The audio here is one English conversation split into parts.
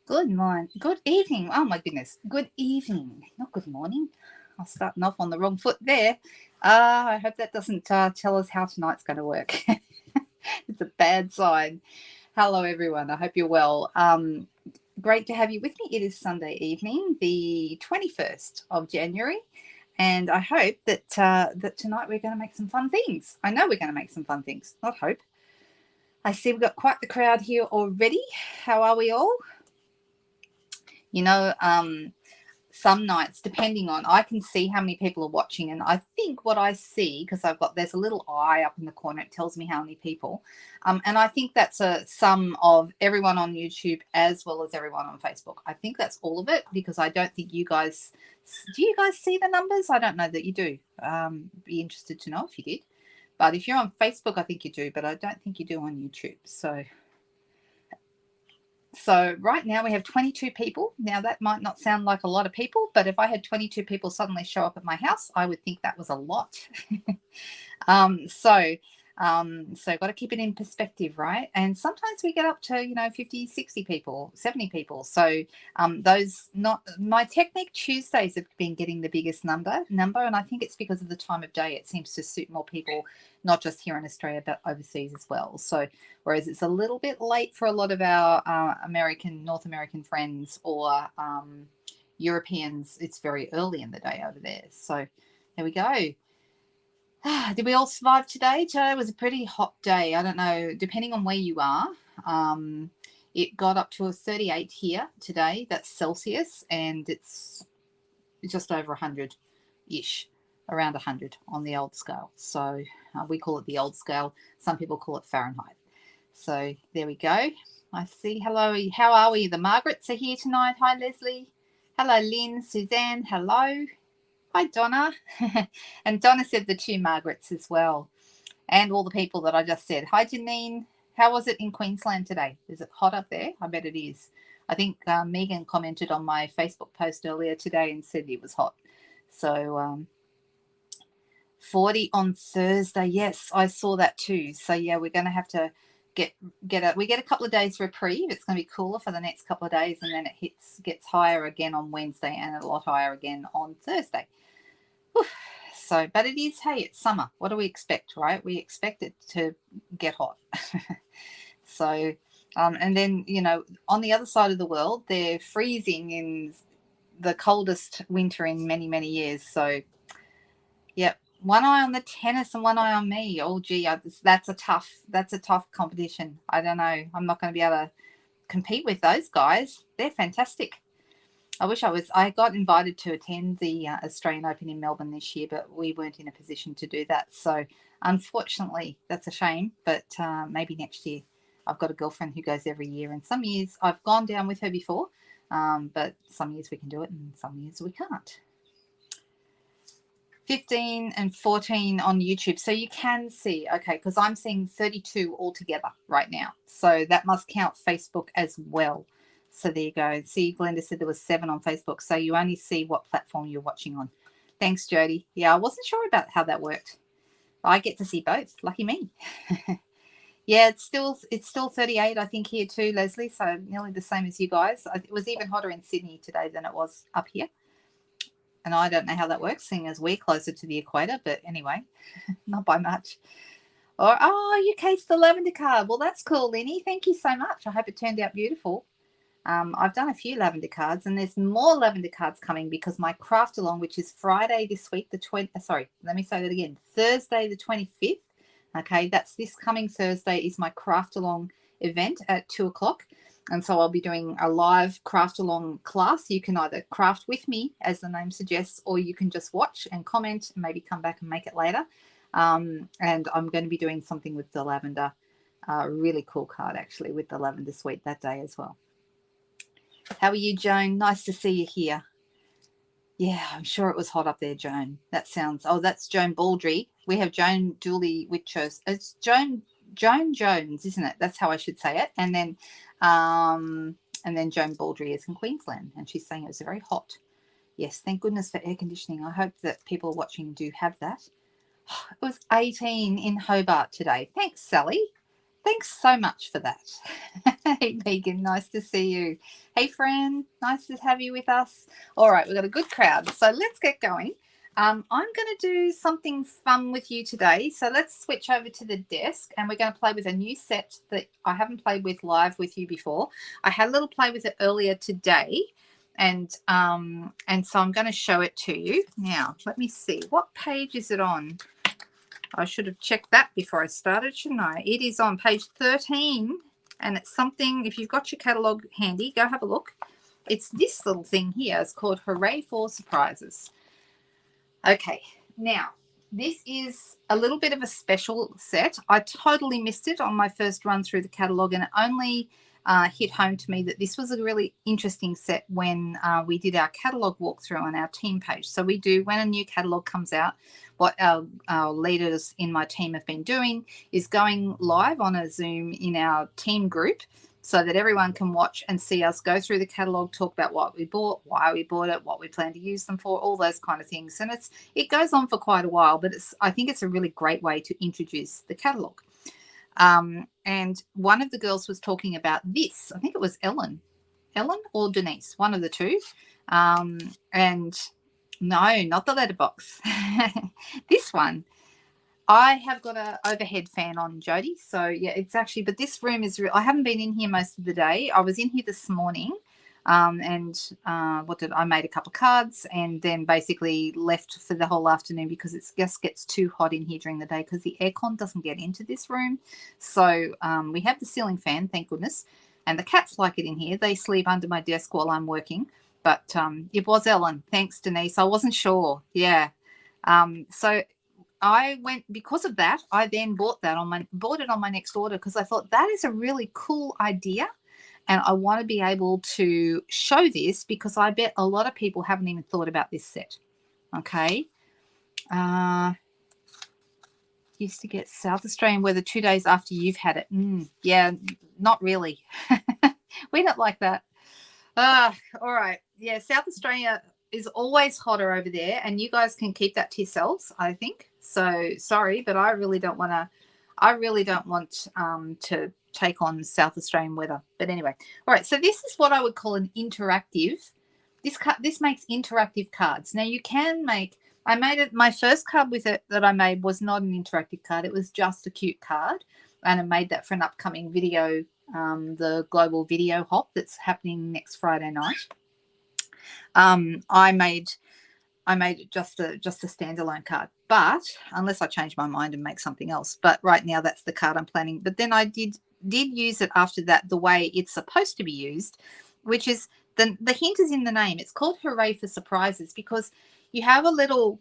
Good morning. Good evening. Oh my goodness. Good evening. Not good morning. I'm starting off on the wrong foot there. I hope that doesn't tell us how tonight's going to work. It's a bad sign. Hello, everyone. I hope you're well. Great to have you with me. It is Sunday evening, the 21st of January. And I hope that that tonight we're going to make some fun things. I know we're going to make some fun things, not hope. I see we've got quite the crowd here already. How are we all? You know, some nights, depending on, I can see how many people are watching, and I think what I see, because there's a little eye up in the corner, it tells me how many people, and I think that's a sum of everyone on YouTube as well as everyone on Facebook. I think that's all of it, because I don't think do you guys see the numbers? I don't know that you do. Be interested to know if you did, but if you're on Facebook, I think you do, but I don't think you do on YouTube. So right now we have 22 people. Now that might not sound like a lot of people, but if I had 22 people suddenly show up at my house, I would think that was a lot. So got to keep it in perspective, right? And sometimes we get up to 50, 60 people, 70 people. So my Technique Tuesdays have been getting the biggest number, and I think it's because of the time of day. It seems to suit more people, not just here in Australia, but overseas as well. So whereas it's a little bit late for a lot of our North American friends or Europeans, it's very early in the day over there. So there we go. Did we all survive today? Today was a pretty hot day. I don't know, depending on where you are. It got up to a 38 here today. That's Celsius, and it's just over 100-ish, around 100 on the old scale. So we call it the old scale. Some people call it Fahrenheit. So there we go. I see. Hello. How are we? The Margarets are here tonight. Hi, Leslie. Hello, Lynn, Suzanne. Hello. Hi, Donna. And Donna said the two Margarets as well. And all the people that I just said. Hi, Janine. How was it in Queensland today? Is it hot up there? I bet it is. I think Megan commented on my Facebook post earlier today and said it was hot. So 40 on Thursday. Yes, I saw that too. So yeah, we're going to have to we get a couple of days reprieve. It's going to be cooler for the next couple of days, and then it gets higher again on Wednesday and a lot higher again on Thursday. Whew. So, but it is, hey, it's summer. What do we expect, right? We expect it to get hot. So, and then, on the other side of the world, they're freezing in the coldest winter in many, many years. So, yep. One eye on the tennis and one eye on me. Oh, gee, that's a tough competition. I don't know. I'm not going to be able to compete with those guys. They're fantastic. I got invited to attend the Australian Open in Melbourne this year, but we weren't in a position to do that. So unfortunately, that's a shame, but maybe next year. I've got a girlfriend who goes every year, and some years I've gone down with her before, but some years we can do it and some years we can't. 15 and 14 on YouTube. So you can see, okay, because I'm seeing 32 altogether right now. So that must count Facebook as well. So there you go. See, Glenda said there was 7 on Facebook. So you only see what platform you're watching on. Thanks, Jody. Yeah, I wasn't sure about how that worked. I get to see both. Lucky me. Yeah, it's still 38, I think, here too, Leslie. So nearly the same as you guys. It was even hotter in Sydney today than it was up here. And I don't know how that works, seeing as we're closer to the equator. But anyway, not by much. You cased the lavender card. Well, that's cool, Lenny. Thank you so much. I hope it turned out beautiful. I've done a few lavender cards, and there's more lavender cards coming because my craft along, which is Friday this week, let me say that again. Thursday the 25th. Okay, that's this coming Thursday is my craft along event at 2:00. And so I'll be doing a live craft along class. You can either craft with me, as the name suggests, or you can just watch and comment and maybe come back and make it later. And I'm going to be doing something with the lavender. Really cool card, actually, with the lavender suite that day as well. How are you, Joan? Nice to see you here. Yeah, I'm sure it was hot up there, Joan. That's Joan Baldry. We have Joan Dooley Witchos. It's Joan Jones, isn't it? That's how I should say it. And then Joan Baldry is in Queensland, and she's saying it was very hot. Yes, thank goodness for air conditioning. I hope that people watching do have that. It was 18 in Hobart today. Thanks, Sally. Thanks so much for that. Hey, Megan, nice to see you. Hey, Fran, nice to have you with us. All right, we've got a good crowd, so let's get going. I'm going to do something fun with you today. So let's switch over to the desk, and we're going to play with a new set that I haven't played with live with you before. I had a little play with it earlier today, and so I'm going to show it to you. Now, let me see. What page is it on? I should have checked that before I started, shouldn't I? It is on page 13, and it's something, if you've got your catalogue handy, go have a look. It's this little thing here. It's called Hooray for Surprises. Okay, now, this is a little bit of a special set. I totally missed it on my first run through the catalogue, and it only hit home to me that this was a really interesting set when we did our catalogue walkthrough on our team page. So we do, when a new catalogue comes out, what our leaders in my team have been doing is going live on a Zoom in our team group so that everyone can watch and see us go through the catalogue, talk about what we bought, why we bought it, what we plan to use them for, all those kind of things. And it goes on for quite a while, but I think it's a really great way to introduce the catalogue. And one of the girls was talking about this. I think it was Ellen or Denise, one of the two. And no, not the letterbox. This one. I have got an overhead fan on, Jody. So, yeah, it's actually, but this room is real. I haven't been in here most of the day. I was in here this morning I made a couple of cards and then basically left for the whole afternoon because it just gets too hot in here during the day because the aircon doesn't get into this room. So we have the ceiling fan, thank goodness. And the cats like it in here. They sleep under my desk while I'm working. But it was Ellen. Thanks, Denise. I wasn't sure. Yeah. So I went, because of that, I then bought it on my next order because I thought that is a really cool idea. And I want to be able to show this because I bet a lot of people haven't even thought about this set. Okay. Used to get South Australian weather 2 days after you've had it. Yeah, not really. We don't like that. All right. Yeah, South Australia is always hotter over there, and you guys can keep that to yourselves, I think. So sorry, but I really don't want to take on South Australian weather. But anyway, all right. So this is what I would call an interactive. This makes interactive cards. Now you can make. I made it. My first card with it that I made was not an interactive card. It was just a cute card, and I made that for an upcoming video, the global video hop that's happening next Friday night. I made it just a standalone card, but unless I change my mind and make something else. But right now that's the card I'm planning. But then I did use it after that the way it's supposed to be used, which is the hint is in the name. It's called Hooray for Surprises because you have a little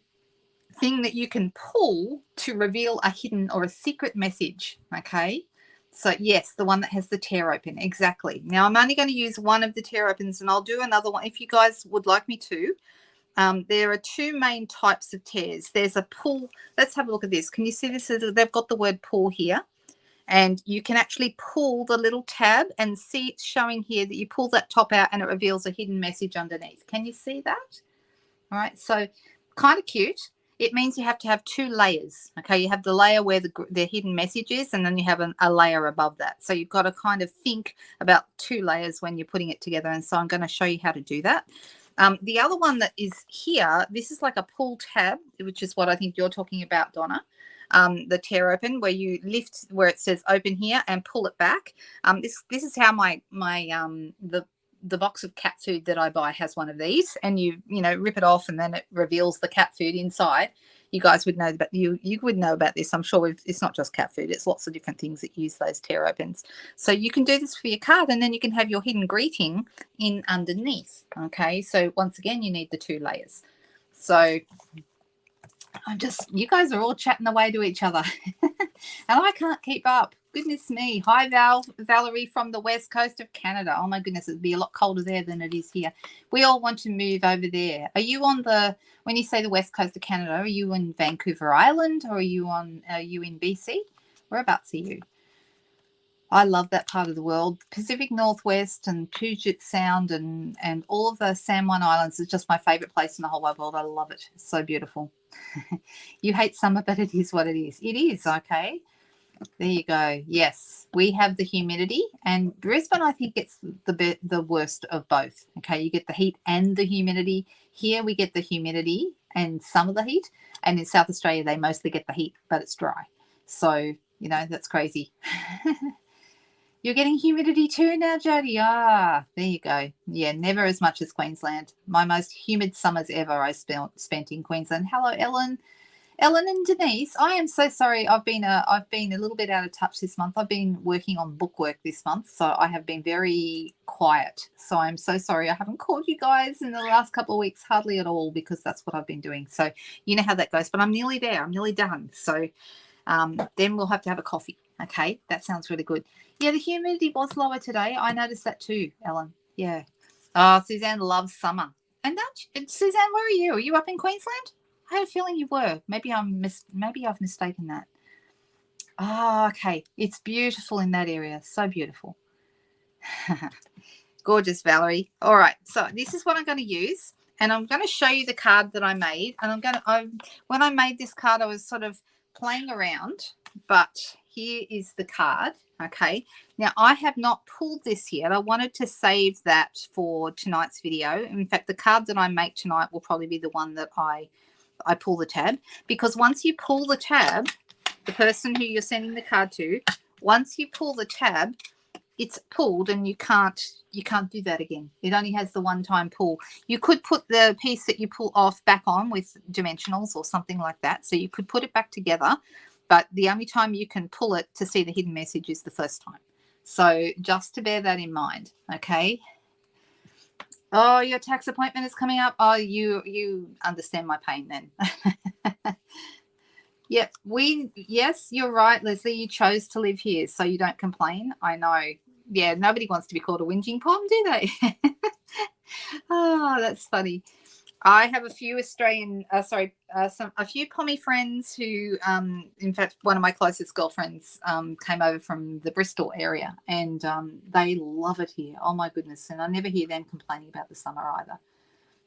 thing that you can pull to reveal a hidden or a secret message. Okay. So yes, the one that has the tear open. Exactly. Now I'm only going to use one of the tear opens and I'll do another one if you guys would like me to. There are two main types of tears. There's a pull. Let's have a look at this. Can you see this? They've got the word pull here. And you can actually pull the little tab and see it's showing here that you pull that top out and it reveals a hidden message underneath. Can you see that? All right. So kind of cute. It means you have to have two layers. Okay. You have the layer where the hidden message is, and then you have a layer above that. So you've got to kind of think about two layers when you're putting it together. And so I'm going to show you how to do that. The other one that is here, this is like a pull tab, which is what I think you're talking about, Donna. The tear open where you lift where it says open here and pull it back. This is how the box of cat food that I buy has one of these, and you rip it off and then it reveals the cat food inside. You guys would know about you would know about this. I'm sure it's not just cat food. It's lots of different things that use those tear opens. So you can do this for your card, and then you can have your hidden greeting in underneath. Okay. So once again, you need the two layers. So you guys are all chatting away to each other and I can't keep up. Goodness me. Hi, Valerie from the west coast of Canada. Oh my goodness, it'd be a lot colder there than it is here. We all want to move over there. Are you when you say the west coast of Canada, are you in Vancouver Island or are you in BC? Whereabouts are you? I love that part of the world. Pacific Northwest and Puget Sound and all of the San Juan Islands is just my favorite place in the whole wide world. I love it. It's so beautiful. You hate summer, but it is what it is. It is, okay. There you go. Yes, we have the humidity, and Brisbane, I think, gets the worst of both. Okay, you get the heat and the humidity. Here we get the humidity and some of the heat, and in South Australia they mostly get the heat, but it's dry. So that's crazy. You're getting humidity too now, Jody. Ah, there you go. Yeah, never as much as Queensland. My most humid summers ever I spent in Queensland. Hello, Ellen. Ellen and Denise, I am so sorry. I've been a little bit out of touch this month. I've been working on bookwork this month, so I have been very quiet. So I'm so sorry I haven't called you guys in the last couple of weeks, hardly at all, because that's what I've been doing. So you know how that goes. But I'm nearly there. I'm nearly done. So then we'll have to have a coffee. Okay, that sounds really good. Yeah, the humidity was lower today. I noticed that too, Ellen. Yeah. Oh, Suzanne loves summer. And Suzanne, where are you? Are you up in Queensland? I had a feeling you were. Maybe I've mistaken that. Oh, okay. It's beautiful in that area. So beautiful. Gorgeous, Valerie. All right. So this is what I'm going to use. And I'm going to show you the card that I made. And when I made this card, I was sort of playing around. But here is the card. Okay. Now, I have not pulled this yet. I wanted to save that for tonight's video. In fact, the card that I make tonight will probably be the one that I pull the tab, because once you pull the tab, the person who you're sending the card to, once you pull the tab, it's pulled and you can't do that again. It only has the one-time pull. You could put the piece that you pull off back on with dimensionals or something like that. So you could put it back together, but the only time you can pull it to see the hidden message is the first time. So just to bear that in mind, okay? Oh, your tax appointment is coming up. Oh, you understand my pain then. Yeah, yes, you're right, Leslie. You chose to live here, so you don't complain. I know. Yeah, nobody wants to be called a whinging pom, do they? Oh, that's funny. I have a few a few Pommy friends who, in fact, one of my closest girlfriends came over from the Bristol area, and they love it here. Oh my goodness! And I never hear them complaining about the summer either.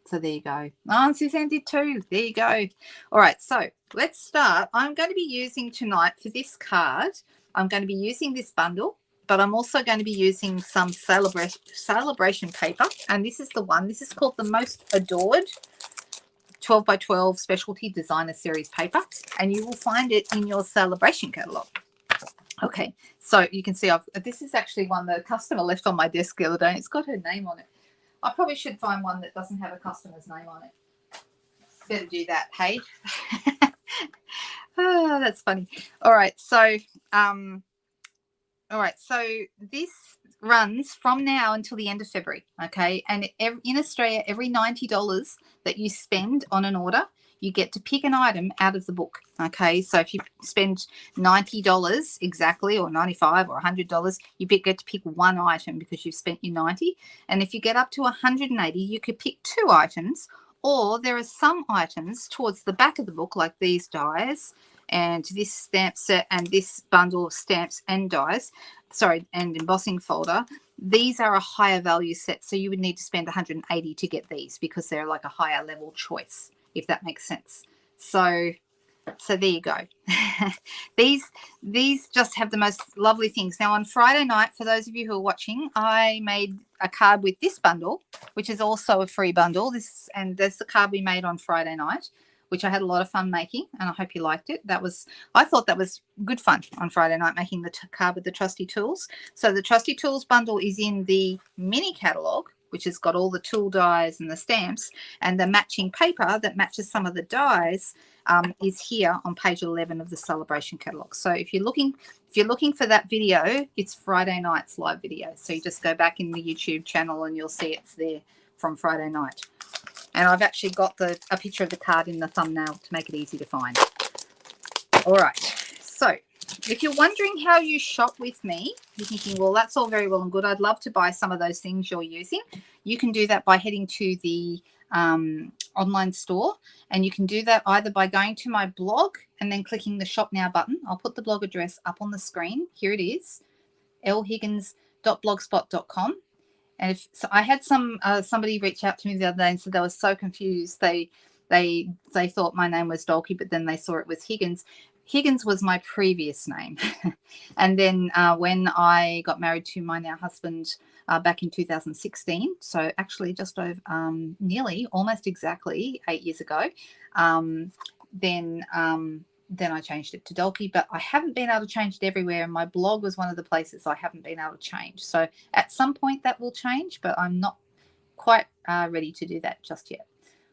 So there you go. Oh, and Suzanne did too. There you go. All right, so let's start. I'm going to be using tonight for this card, I'm going to be using this bundle, but I'm also going to be using some celebration paper. And this is the one. This is called the Most Adored 12 by 12 Specialty Designer Series paper. And you will find it in your celebration catalogue. Okay, so you can see this is actually one the customer left on my desk the other day. It's got her name on it. I probably should find one that doesn't have a customer's name on it. Better do that, hey? Oh, that's funny. All right, so this runs from now until the end of February, okay? And in Australia, every $90 that you spend on an order, you get to pick an item out of the book, okay? So if you spend $90 exactly, or $95 or $100, you get to pick one item because you've spent your $90. And if you get up to $180, you could pick two items, or there are some items towards the back of the book, like these dies and this stamp set and this bundle of stamps and dies, and embossing folder. These are a higher value set, so you would need to spend $180 to get these because they're like a higher level choice, if that makes sense. So there you go. These just have the most lovely things. Now on Friday night, for those of you who are watching, I made a card with this bundle, which is also a free bundle. That's the card we made on Friday night, which I had a lot of fun making, and I hope you liked it. I thought that was good fun on Friday night, making the card with the Trusty Tools. So the Trusty Tools bundle is in the mini catalogue, which has got all the tool dies and the stamps, and the matching paper that matches some of the dies is here on page 11 of the celebration catalogue. So if you're looking for that video, it's Friday night's live video. So you just go back in the YouTube channel and you'll see it's there from Friday night. And I've actually got a picture of the card in the thumbnail to make it easy to find. All right. So if you're wondering how you shop with me, you're thinking, well, that's all very well and good. I'd love to buy some of those things you're using. You can do that by heading to the online store. And you can do that either by going to my blog and then clicking the Shop Now button. I'll put the blog address up on the screen. Here it is, lhiggins.blogspot.com. And I had somebody reach out to me the other day and said they were so confused. They thought my name was Dolky, but then they saw it was Higgins. Higgins was my previous name. And then when I got married to my now husband back in 2016, so actually just over nearly almost exactly 8 years ago, then I changed it to Dolky, but I haven't been able to change it everywhere, and my blog was one of the places I haven't been able to change. So at some point that will change, but I'm not quite ready to do that just yet.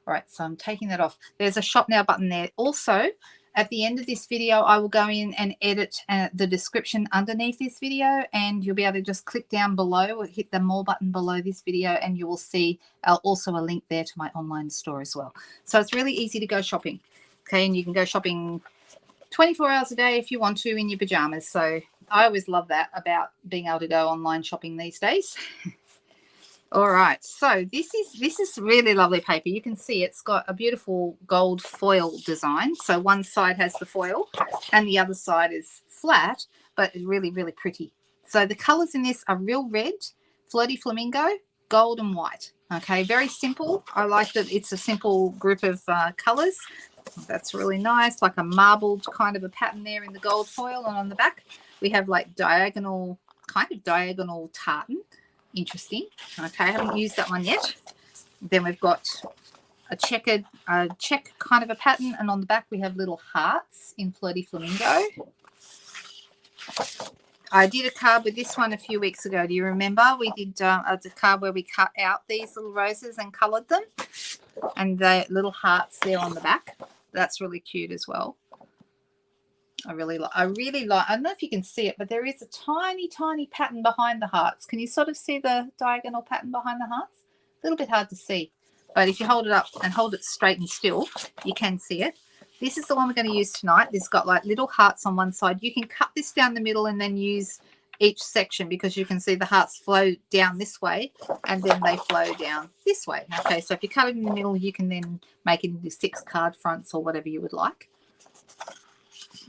All right, so I'm taking that off. There's a shop now button there. Also, at the end of this video, I will go in and edit the description underneath this video, and you'll be able to just click down below or hit the more button below this video, and you will see also a link there to my online store as well. So it's really easy to go shopping. Okay, and you can go shopping 24 hours a day if you want to in your pajamas. So I always love that about being able to go online shopping these days. All right, so this is really lovely paper. You can see it's got a beautiful gold foil design. So one side has the foil and the other side is flat, but really, really pretty. So the colors in this are real red, flirty flamingo, gold and white. Okay, very simple. I like that it's a simple group of colors. That's really nice, like a marbled kind of a pattern there in the gold foil. And on the back, we have like diagonal, kind of diagonal tartan. Interesting. Okay, I haven't used that one yet. Then we've got a check kind of a pattern, and on the back we have little hearts in flirty flamingo. I did a card with this one a few weeks ago. Do you remember? We did a card where we cut out these little roses and coloured them, and the little hearts there on the back. That's really cute as well. I really like, I don't know if you can see it, but there is a tiny, tiny pattern behind the hearts. Can you sort of see the diagonal pattern behind the hearts? A little bit hard to see, but if you hold it up and hold it straight and still, you can see it. This is the one we're going to use tonight. This got like little hearts on one side. You can cut this down the middle and then use each section, because you can see the hearts flow down this way and then they flow down this way. Okay, so if you cut it in the middle, you can then make it into 6 card fronts or whatever you would like.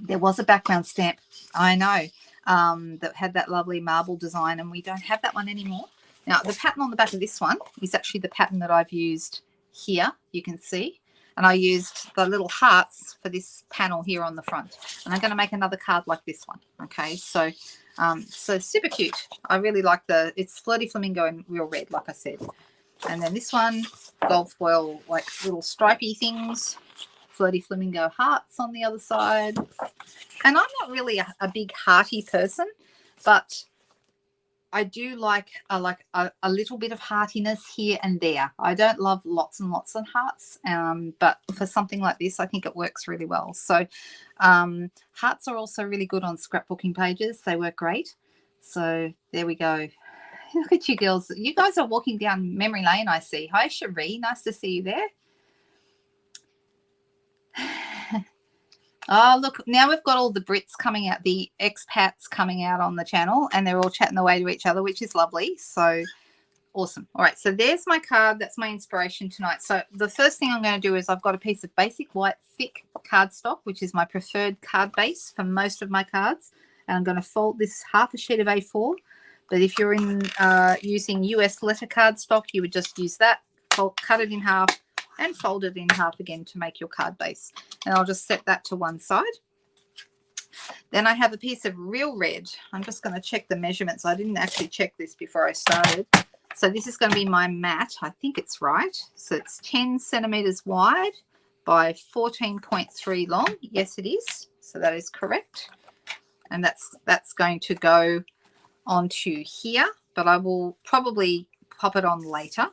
There was a background stamp, I know, that had that lovely marble design, and we don't have that one anymore. Now, the pattern on the back of this one is actually the pattern that I've used here, you can see. And I used the little hearts for this panel here on the front. And I'm going to make another card like this one, okay? So, so super cute. I really like it's flirty flamingo and real red, like I said. And then this one, gold foil, like little stripy things. Flirty flamingo hearts on the other side. And I'm not really a big hearty person, but I do like a little bit of heartiness here and there. I don't love lots and lots of hearts, but for something like this, I think it works really well. So hearts are also really good on scrapbooking pages. They work great. So there we go. Look at you girls. You guys are walking down memory lane, I see. Hi, Cherie. Nice to see you there. Oh, look, now we've got all the Brits coming out, the expats coming out on the channel, and they're all chatting away to each other, which is lovely. So awesome. All right, so there's my card. That's my inspiration tonight. So the first thing I'm going to do is I've got a piece of basic white thick cardstock, which is my preferred card base for most of my cards. And I'm going to fold this half a sheet of A4. But if you're using US letter cardstock, you would just use that, cut it in half, and fold it in half again to make your card base. And I'll just set that to one side. Then I have a piece of real red. I'm just going to check the measurements. I didn't actually check this before I started. So this is going to be my mat. I think it's right. So it's 10 centimeters wide by 14.3 long. Yes, it is. So that is correct. And that's going to go onto here, but I will probably pop it on later.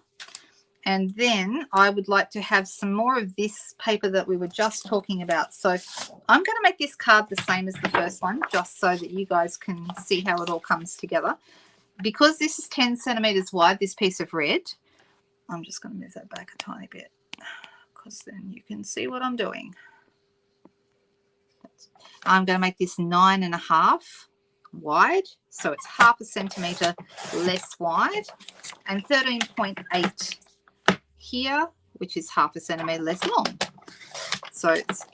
And then I would like to have some more of this paper that we were just talking about. So I'm going to make this card the same as the first one, just so that you guys can see how it all comes together. Because this is 10 centimeters wide, this piece of red, I'm just going to move that back a tiny bit, because then you can see what I'm doing. I'm going to make this 9.5 wide, so it's half a centimeter less wide, and 13.8 here, which is half a centimeter less long. So it's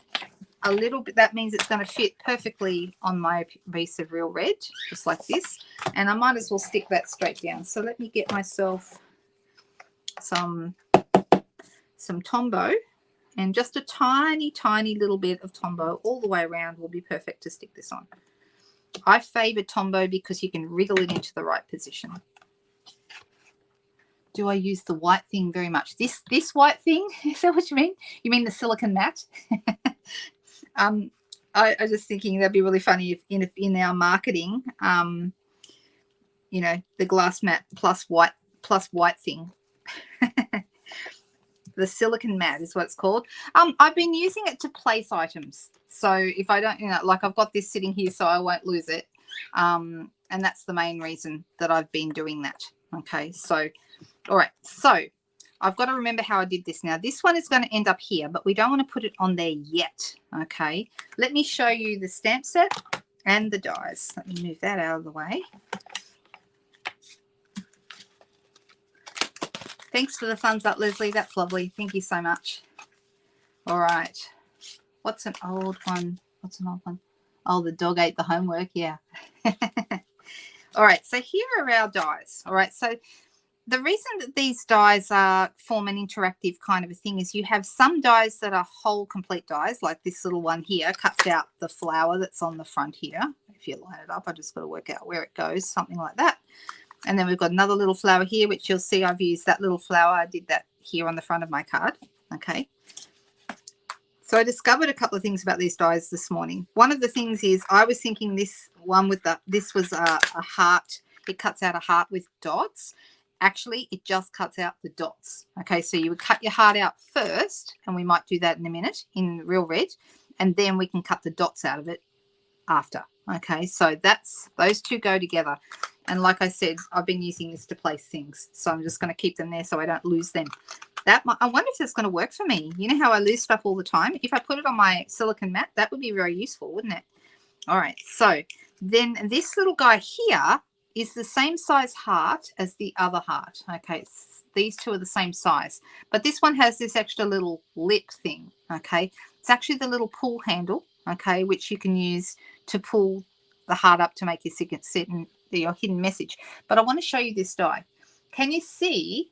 a little bit, that means it's going to fit perfectly on my piece of real red, just like this. And I might as well stick that straight down. So let me get myself some Tombow And just a tiny, tiny little bit of Tombow all the way around will be perfect to stick this on. I favour Tombow because you can wriggle it into the right position. Do I use the white thing very much? This white thing? Is that what you mean? You mean the silicone mat? I was just thinking that'd be really funny if in our marketing, you know, the glass mat plus white thing. The silicone mat is what it's called. I've been using it to place items. So if I don't, you know, like I've got this sitting here so I won't lose it. And that's the main reason that I've been doing that. Okay, so, all right. So I've got to remember how I did this now. This one is going to end up here, but we don't want to put it on there yet. Okay, let me show you the stamp set and the dies. Let me move that out of the way. Thanks for the thumbs up, Leslie. That's lovely. Thank you so much. All right. What's an old one? What's an old one? Oh, the dog ate the homework. Yeah. All right. So here are our dies. All right. So the reason that these dies form an interactive kind of a thing is you have some dies that are whole complete dies, like this little one here cuts out the flower that's on the front here. If you line it up, I just got to work out where it goes, something like that. And then we've got another little flower here, which you'll see I've used that little flower. I did that here on the front of my card. Okay. So I discovered a couple of things about these dies this morning. One of the things is I was thinking this one with this was a heart. It cuts out a heart with dots. Actually, it just cuts out the dots. Okay, so you would cut your heart out first, and we might do that in a minute in real red, and then we can cut the dots out of it after. Okay, so those two go together. And like I said, I've been using this to place things. So I'm just going to keep them there so I don't lose them. I wonder if that's going to work for me. You know how I lose stuff all the time? If I put it on my silicone mat, that would be very useful, wouldn't it? All right. So then this little guy here is the same size heart as the other heart. Okay. These two are the same size. But this one has this extra little lip thing. Okay. It's actually the little pull handle. Okay. Which you can use to pull the heart up to make your hidden message. But I want to show you this die. Can you see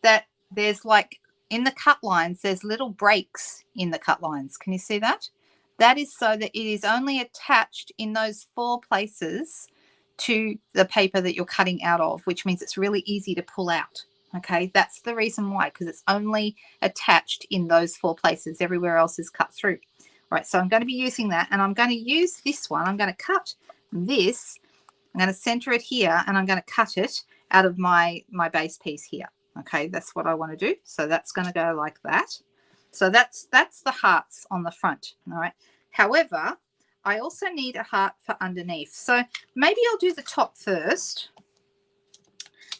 that there's like in the cut lines, there's little breaks in the cut lines. Can you see that? That is so that it is only attached in those 4 places to the paper that you're cutting out of, which means it's really easy to pull out. Okay, that's the reason why, because it's only attached in those 4 places. Everywhere else is cut through. All right, so I'm going to be using that, and I'm going to use this one. I'm going to cut this. I'm going to center it here, and I'm going to cut it out of my base piece here. Okay, that's what I want to do. So that's going to go like that. So that's the hearts on the front. All right. However, I also need a heart for underneath. So maybe I'll do the top first.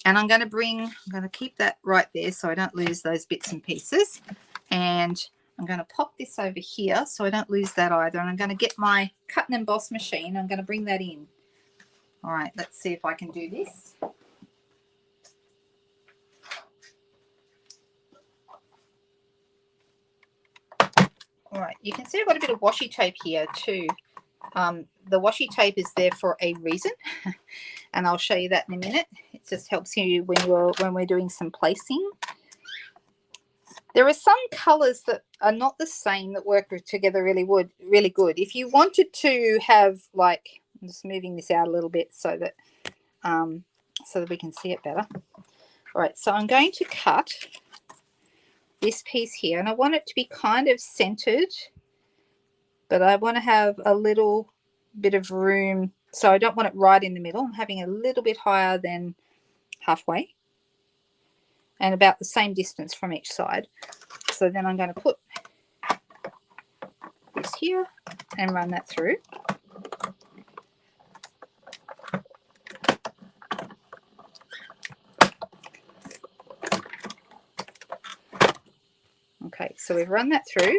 And I'm going to keep that right there so I don't lose those bits and pieces. And I'm going to pop this over here so I don't lose that either. And I'm going to get my cut and emboss machine. I'm going to bring that in. All right, let's see if I can do this. All right, you can see I've got a bit of washi tape here too. The washi tape is there for a reason, and I'll show you that in a minute. It just helps you when we're doing some placing. There are some colors that are not the same that work together really good. If you wanted to have, like, I'm just moving this out a little bit so that we can see it better. All right, so I'm going to cut this piece here, and I want it to be kind of centered, but I want to have a little bit of room, so I don't want it right in the middle. I'm having a little bit higher than halfway and about the same distance from each side. So then I'm going to put this here and run that through. Okay, so we've run that through.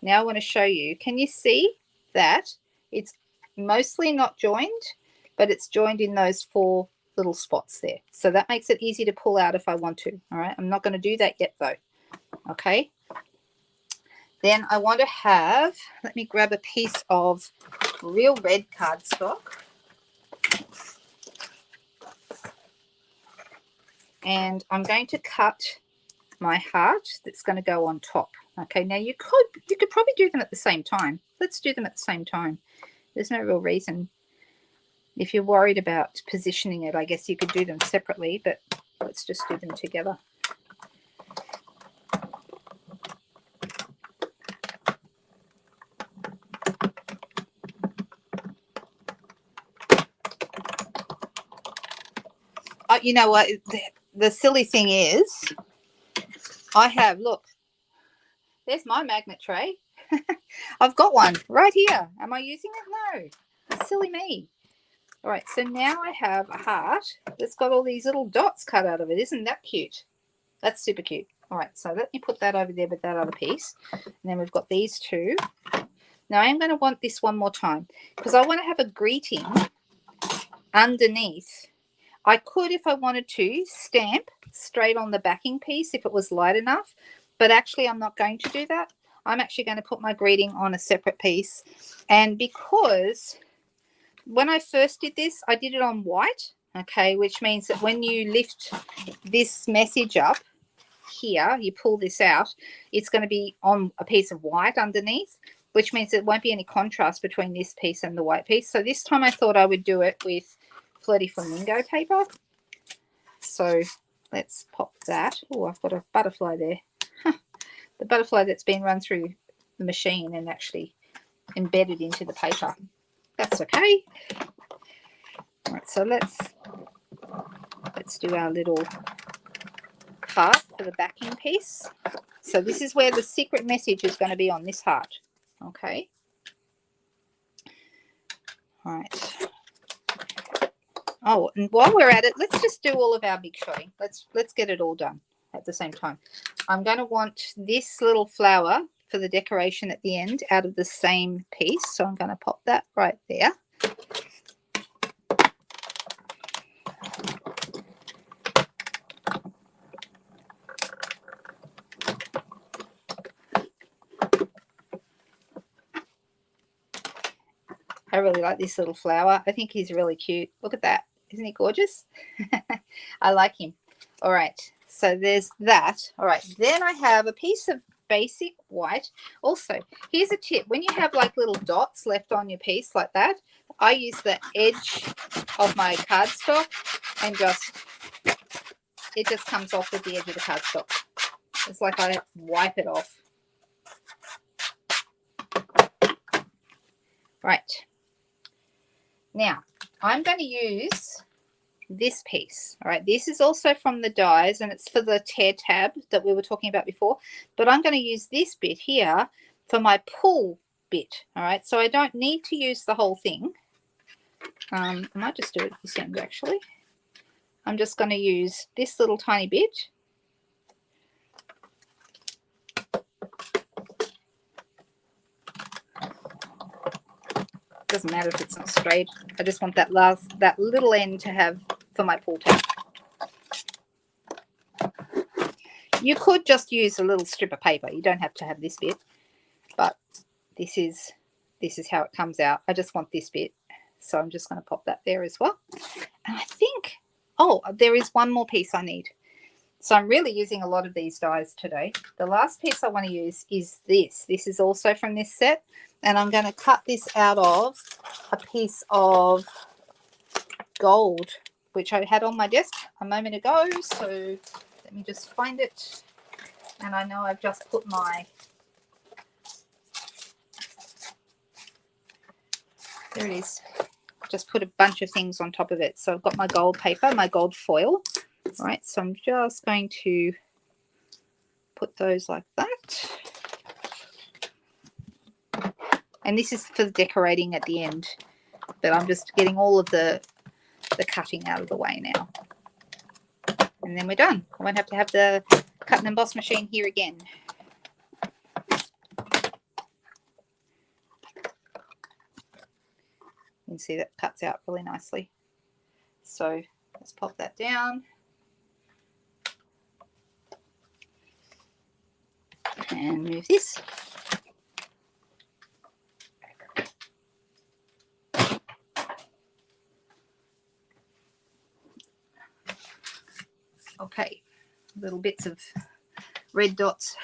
Now I want to show you, can you see that it's mostly not joined, but it's joined in those 4 little spots there. So that makes it easy to pull out if I want to. All right, I'm not going to do that yet though. Okay, then I want to have, let me grab a piece of real red cardstock. And I'm going to cut my heart that's going to go on top. Okay, now you could probably do them at the same time. Let's do them at the same time. There's no real reason. If you're worried about positioning it, I guess you could do them separately, but let's just do them together. You know what? The silly thing is, I have, look, there's my magnet tray. I've got one right here. Am I using it? No. Silly me. All right, so now I have a heart that's got all these little dots cut out of it. Isn't that cute? That's super cute. All right, so let me put that over there with that other piece. And then we've got these two. Now I am going to want this one more time because I want to have a greeting underneath. I could, if I wanted to, stamp straight on the backing piece if it was light enough, but actually I'm not going to do that. I'm actually going to put my greeting on a separate piece. And because when I first did this, I did it on white, okay, which means that when you lift this message up here, you pull this out, it's going to be on a piece of white underneath, which means there won't be any contrast between this piece and the white piece. So this time I thought I would do it with Flirty Flamingo paper. So let's pop that. Oh, I've got a butterfly there. The butterfly that's been run through the machine and actually embedded into the paper. That's okay. All right, so let's do our little heart for the backing piece. So this is where the secret message is going to be, on this heart. Okay. All right. Oh, and while we're at it, let's just do all of our big shotting. Let's get it all done at the same time. I'm going to want this little flower for the decoration at the end out of the same piece. So I'm going to pop that right there. I really like this little flower. I think he's really cute. Look at that. Isn't he gorgeous? I like him. All right. So there's that. All right. Then I have a piece of basic white. Also, here's a tip. When you have like little dots left on your piece like that, I use the edge of my cardstock and it just comes off with the edge of the cardstock. It's like I wipe it off. Right. Now, I'm going to use this piece. All right, this is also from the dies, and it's for the tear tab that we were talking about before. But I'm going to use this bit here for my pull bit. All right, so I don't need to use the whole thing. I might just do it at this end, actually. I'm just going to use this little tiny bit. Doesn't matter if it's not straight. I just want that little end to have for my pull tab. You could just use a little strip of paper. You don't have to have this bit, but this is how it comes out. I just want this bit, so I'm just going to pop that there as well. And I think, oh, there is one more piece I need. So I'm really using a lot of these dies today. The last piece I want to use is this. This is also from this set. And I'm going to cut this out of a piece of gold, which I had on my desk a moment ago. So let me just find it. And I know I've just put my, there it is. Just put a bunch of things on top of it. So I've got my gold paper, my gold foil. All right, so I'm just going to put those like that. And this is for the decorating at the end. But I'm just getting all of the cutting out of the way now. And then we're done. I won't have to have the cut and emboss machine here again. You can see that cuts out really nicely. So let's pop that down. And move this. Okay, little bits of red dots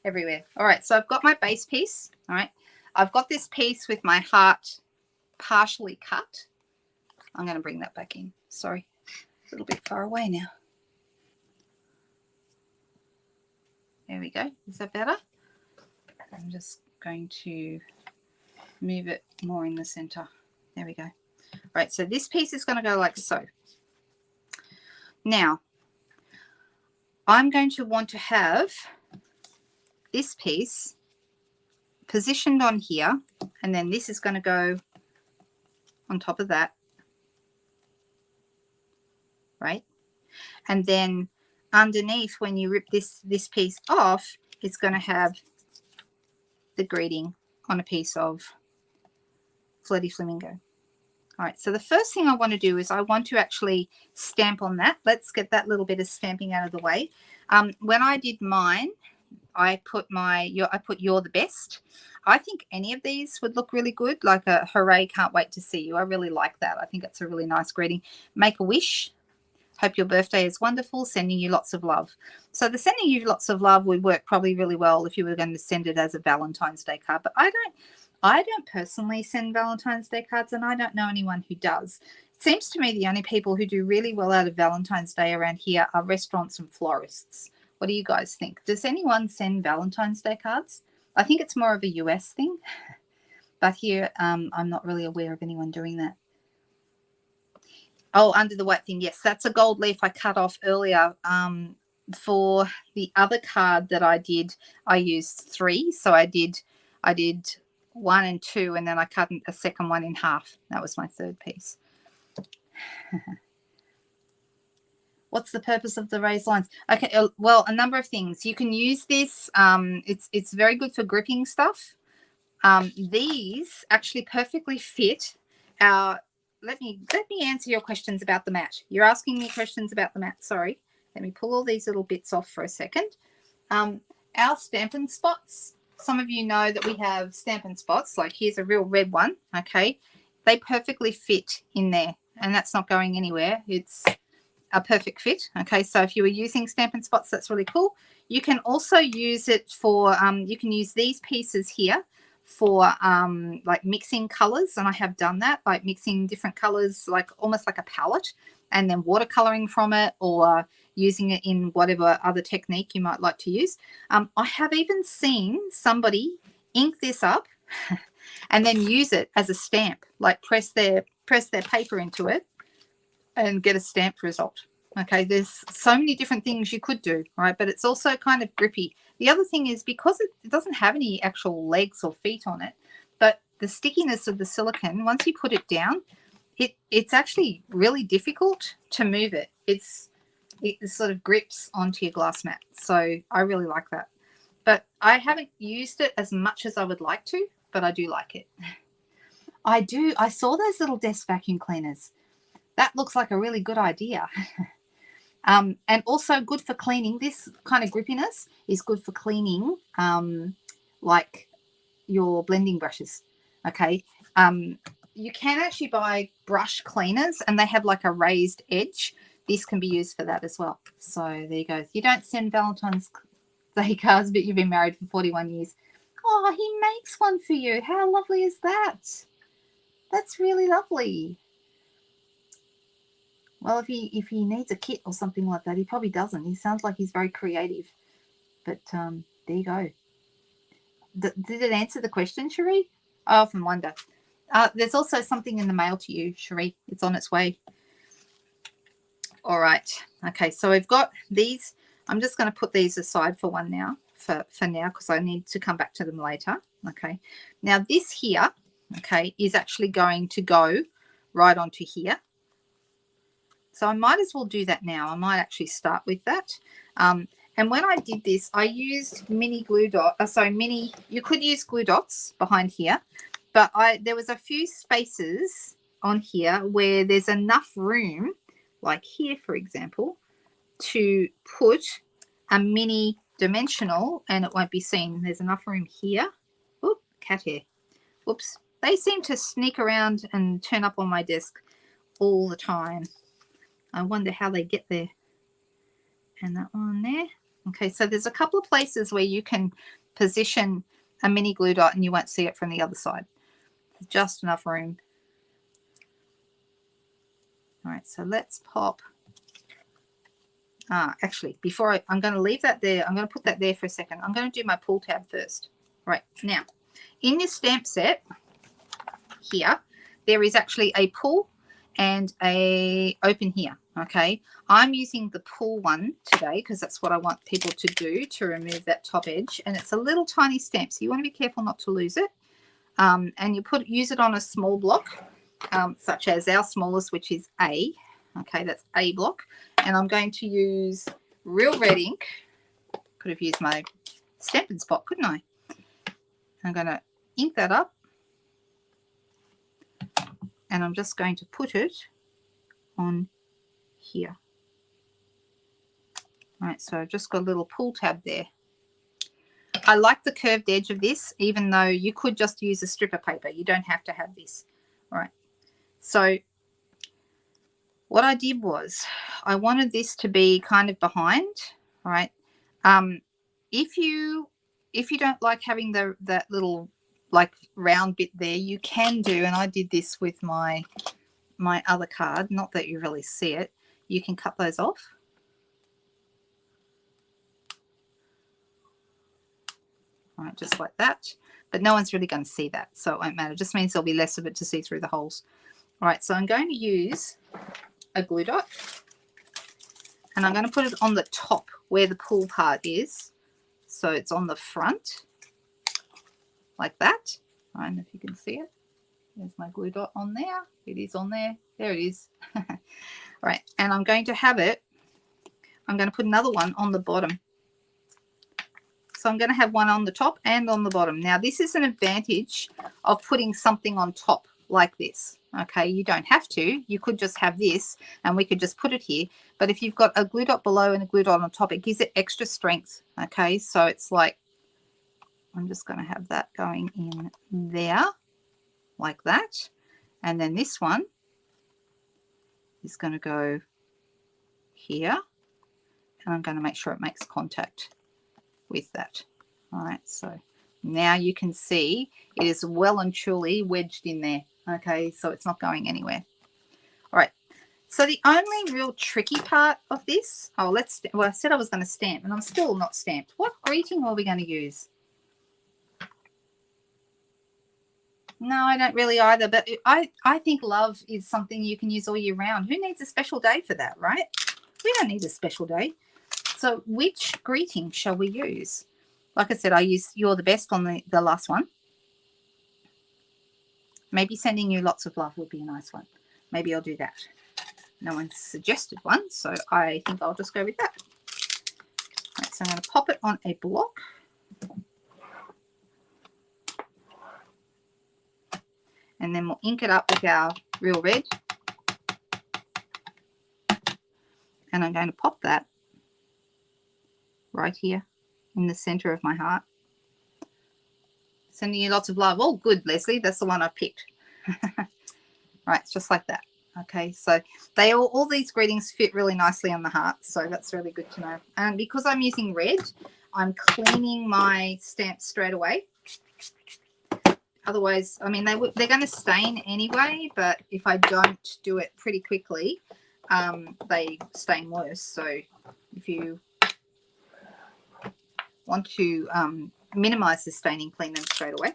everywhere. All right, so I've got my base piece. All right, I've got this piece with my heart partially cut. I'm going to bring that back in. Sorry, a little bit far away now. There we go. Is that better? I'm just going to move it more in the center. There we go. Right, so this piece is going to go like so. Now, I'm going to want to have this piece positioned on here, and then this is going to go on top of that, right? And then underneath, when you rip this piece off, it's going to have the greeting on a piece of Flirty Flamingo. All right, so the first thing I want to do is I want to actually stamp on that. Let's get that little bit of stamping out of the way. When I did mine, I put you're the best. I think any of these would look really good, like a hooray, can't wait to see you. I really like that. I think it's a really nice greeting. Make a wish. Hope your birthday is wonderful. Sending you lots of love. So the sending you lots of love would work probably really well if you were going to send it as a Valentine's Day card. But I don't personally send Valentine's Day cards, and I don't know anyone who does. It seems to me the only people who do really well out of Valentine's Day around here are restaurants and florists. What do you guys think? Does anyone send Valentine's Day cards? I think it's more of a US thing. But here, I'm not really aware of anyone doing that. Oh, under the white thing. Yes, that's a gold leaf I cut off earlier. For the other card that I did, I used 3. So I did 1 and 2, and then I cut a second one in half. That was my third piece. What's the purpose of the raised lines? Okay, well, a number of things. You can use this. It's very good for gripping stuff. These actually perfectly fit our. Let me answer your questions about the mat. You're asking me questions about the mat. Sorry. Let me pull all these little bits off for a second. Our Stampin' Spots. Some of you know that we have Stampin' Spots. Like here's a real red one. Okay, they perfectly fit in there, and that's not going anywhere. It's a perfect fit. Okay, so if you were using Stampin' Spots, that's really cool. You can also use it for. You can use these pieces here for like mixing colors, and I have done that, like mixing different colors, like almost like a palette, and then watercoloring from it, or using it in whatever other technique you might like to use. I have even seen somebody ink this up and then use it as a stamp, like press their paper into it and get a stamped result. Okay, there's so many different things you could do, right? But it's also kind of grippy. The other thing is, because it doesn't have any actual legs or feet on it, but the stickiness of the silicone, once you put it down, it's actually really difficult to move it. It sort of grips onto your glass mat. So I really like that. But I haven't used it as much as I would like to, but I do like it. I do. I saw those little desk vacuum cleaners. That looks like a really good idea. And also good for cleaning. This kind of grippiness is good for cleaning like your blending brushes. Okay. You can actually buy brush cleaners, and they have like a raised edge. This can be used for that as well. So there you go. You don't send Valentine's Day cards, but you've been married for 41 years. Oh, he makes one for you. How lovely is that? That's really lovely. Well, if he needs a kit or something like that, he probably doesn't. He sounds like he's very creative. But there you go. Did it answer the question, Cherie? I often wonder. There's also something in the mail to you, Cherie. It's on its way. All right. Okay, so we've got these. I'm just going to put these aside for one now, for now, because I need to come back to them later. Okay. Now this here, okay, is actually going to go right onto here. So I might as well do that now. I might actually start with that. And when I did this, I used mini glue dot. You could use glue dots behind here, but there was a few spaces on here where there's enough room, like here, for example, to put a mini dimensional, and it won't be seen. There's enough room here. Oop, cat hair. Whoops. They seem to sneak around and turn up on my desk all the time. I wonder how they get there. And that one there. Okay, so there's a couple of places where you can position a mini glue dot and you won't see it from the other side. There's just enough room. All right, so let's pop. Actually, before I'm going to leave that there, I'm going to put that there for a second. I'm going to do my pull tab first. Right, now, in this stamp set here, there is actually a pull and a open here. Okay, I'm using the pull one today because that's what I want people to do to remove that top edge, and it's a little tiny stamp, so you want to be careful not to lose it. And you use it on a small block, such as our smallest, which is A. Okay, that's A block, and I'm going to use real red ink. Could have used my Stampin' Spot, couldn't I? I'm going to ink that up, and I'm just going to put it on here. All right, so I've just got a little pull tab there. I like the curved edge of this, even though you could just use a strip of paper. You don't have to have this. All right, so what I did was I wanted this to be kind of behind. All right, if you don't like having that little like round bit there, you can do, and I did this with my other card, not that you really see it, you can cut those off. All right, just like that, but no one's really going to see that, so it won't matter. It just means there'll be less of it to see through the holes. All right, so I'm going to use a glue dot, and I'm going to put it on the top where the pull part is, so it's on the front like that. I don't know if you can see it. There's my glue dot on there. It is on there. There it is. All right, and I'm going to have it, I'm going to put another one on the bottom. So I'm going to have one on the top and on the bottom. Now, this is an advantage of putting something on top like this. Okay, you don't have to. You could just have this, and we could just put it here. But if you've got a glue dot below and a glue dot on top, it gives it extra strength. Okay, so it's like, I'm just going to have that going in there like that. And then this one is going to go here. And I'm going to make sure it makes contact with that. All right, so now you can see it is well and truly wedged in there. Okay, so it's not going anywhere. All right, so the only real tricky part of this, well, I said I was going to stamp, and I'm still not stamped. What greeting are we going to use? No, I don't really either, but I think love is something you can use all year round. Who needs a special day for that, right? We don't need a special day. So which greeting shall we use? Like I said, I used You're the Best on the last one. Maybe Sending You Lots of Love would be a nice one. Maybe I'll do that. No one's suggested one, so I think I'll just go with that. Right, so I'm going to pop it on a block. And then we'll ink it up with our Real Red. And I'm going to pop that right here in the center of my heart. Sending you lots of love. Oh, good, Leslie. That's the one I picked. Right, it's just like that. Okay, so they all these greetings fit really nicely on the heart, so that's really good to know. And because I'm using red, I'm cleaning my stamps straight away. Otherwise, I mean, they're going to stain anyway, but if I don't do it pretty quickly, they stain worse. So if you want to minimize the staining, clean them straight away.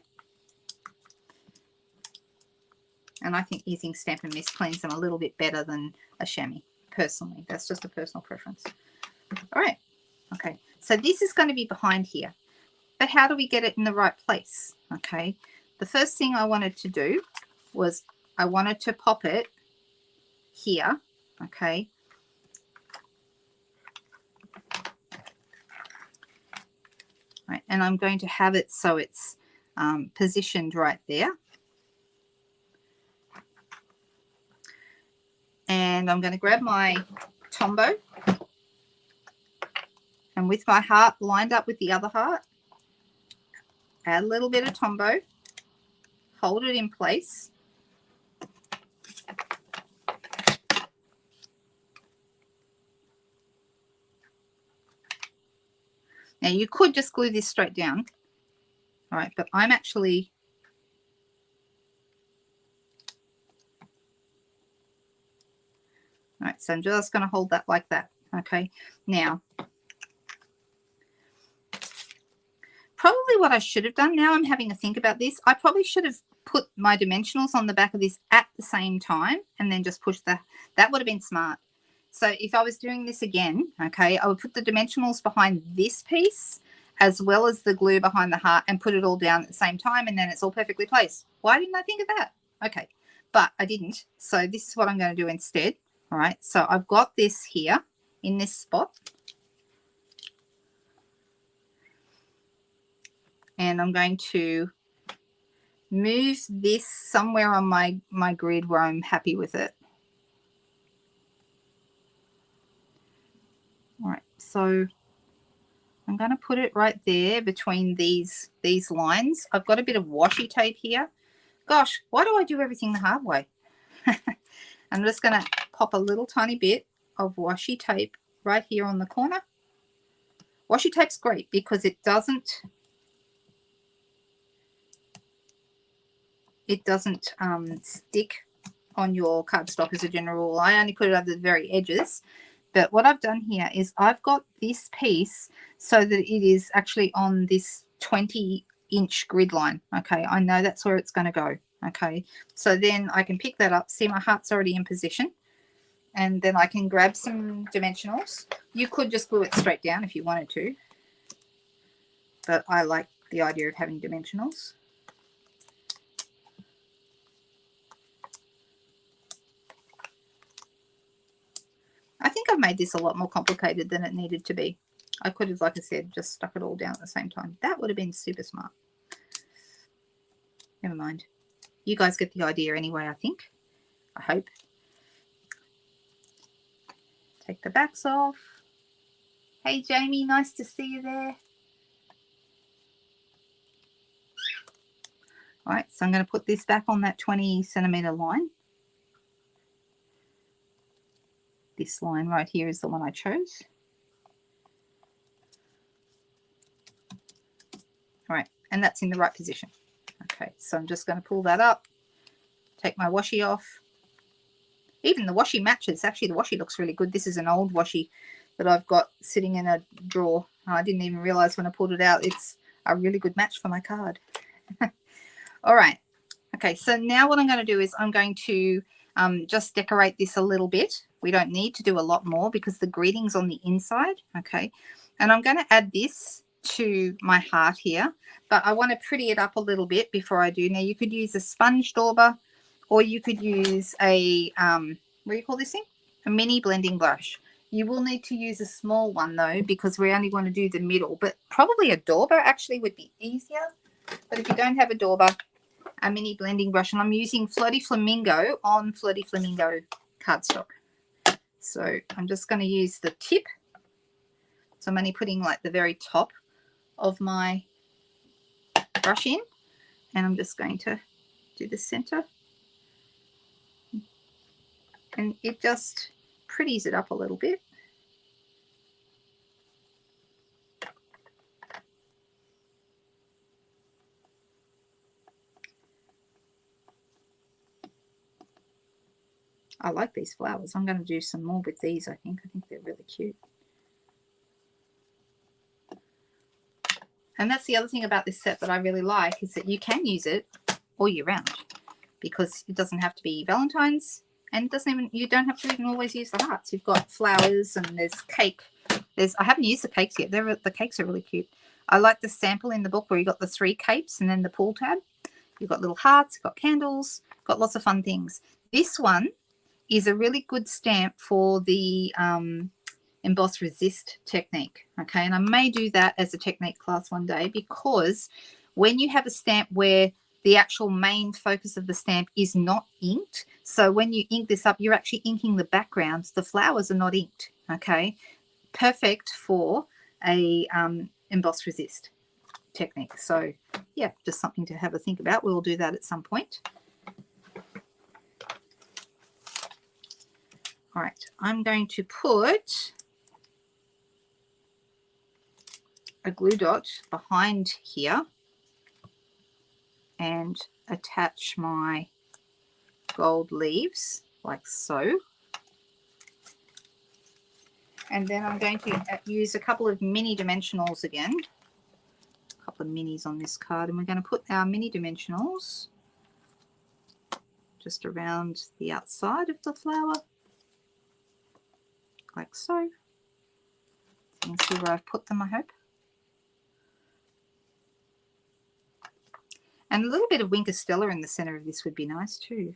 And I think using Stampin' Mist cleans them a little bit better than a chamois, personally. That's just a personal preference. All right. Okay. So this is going to be behind here. But how do we get it in the right place? Okay. The first thing I wanted to do was I wanted to pop it here. Okay. Right. And I'm going to have it so it's positioned right there. And I'm going to grab my Tombow, and with my heart lined up with the other heart, add a little bit of Tombow, hold it in place, Now you could just glue this straight down, all right, but I'm actually, all right, so I'm just going to hold that like that, okay? Now, probably what I should have done, now I'm having a think about this, I probably should have put my dimensionals on the back of this at the same time and then just push that would have been smart. So if I was doing this again, okay, I would put the dimensionals behind this piece as well as the glue behind the heart and put it all down at the same time, and then it's all perfectly placed. Why didn't I think of that? Okay, but I didn't. So this is what I'm going to do instead. All right, so I've got this here in this spot. And I'm going to move this somewhere on my grid where I'm happy with it. All right, so I'm going to put it right there between these lines. I've got a bit of washi tape here. Gosh, why do I do everything the hard way? I'm just going to pop a little tiny bit of washi tape right here on the corner. Washi tape's great because it doesn't stick on your cardstock as a general rule. I only put it over the very edges. But what I've done here is I've got this piece so that it is actually on this 20-inch grid line. Okay, I know that's where it's going to go. Okay, so then I can pick that up. See, my heart's already in position. And then I can grab some dimensionals. You could just glue it straight down if you wanted to. But I like the idea of having dimensionals. I think I've made this a lot more complicated than it needed to be. I could have, like I said, just stuck it all down at the same time. That would have been super smart. Never mind. You guys get the idea anyway, I think. I hope. Take the backs off. Hey, Jamie, nice to see you there. All right, so I'm going to put this back on that 20-centimeter line. This line right here is the one I chose. All right, and that's in the right position. Okay, so I'm just going to pull that up, take my washi off. Even the washi matches. Actually, the washi looks really good. This is an old washi that I've got sitting in a drawer. I didn't even realize when I pulled it out. It's a really good match for my card. All right. Okay, so now what I'm going to do is I'm going to just decorate this a little bit. We don't need to do a lot more because the greeting's on the inside. Okay, and I'm going to add this to my heart here, but I want to pretty it up a little bit before I do. Now, you could use a sponge dauber, or you could use a, what do you call this thing? A mini blending brush. You will need to use a small one, though, because we only want to do the middle, but probably a dauber actually would be easier. But if you don't have a dauber, a mini blending brush, and I'm using Floaty Flamingo on Floaty Flamingo cardstock. So I'm just going to use the tip. So I'm only putting like the very top of my brush in, and I'm just going to do the center. And it just pretties it up a little bit. I like these flowers. I'm going to do some more with these, I think. I think they're really cute. And that's the other thing about this set that I really like, is that you can use it all year round, because it doesn't have to be Valentine's, and it doesn't even, you don't have to even always use the hearts. You've got flowers, and there's cake. I haven't used the cakes yet. The cakes are really cute. I like the sample in the book where you got the 3 capes and then the pull tab. You've got little hearts, you've got candles, got lots of fun things. This one is a really good stamp for the emboss resist technique. Okay, and I may do that as a technique class one day, because when you have a stamp where the actual main focus of the stamp is not inked, so when you ink this up, you're actually inking the backgrounds. The flowers are not inked. Okay, perfect for a emboss resist technique. So yeah, just something to have a think about. We'll do that at some point. All right, I'm going to put a glue dot behind here and attach my gold leaves like so. And then I'm going to use a couple of mini dimensionals again. A couple of minis on this card, and we're going to put our mini dimensionals just around the outside of the flower, like so. You can see where I've put them, I hope. And a little bit of Winker Stella in the center of this would be nice too.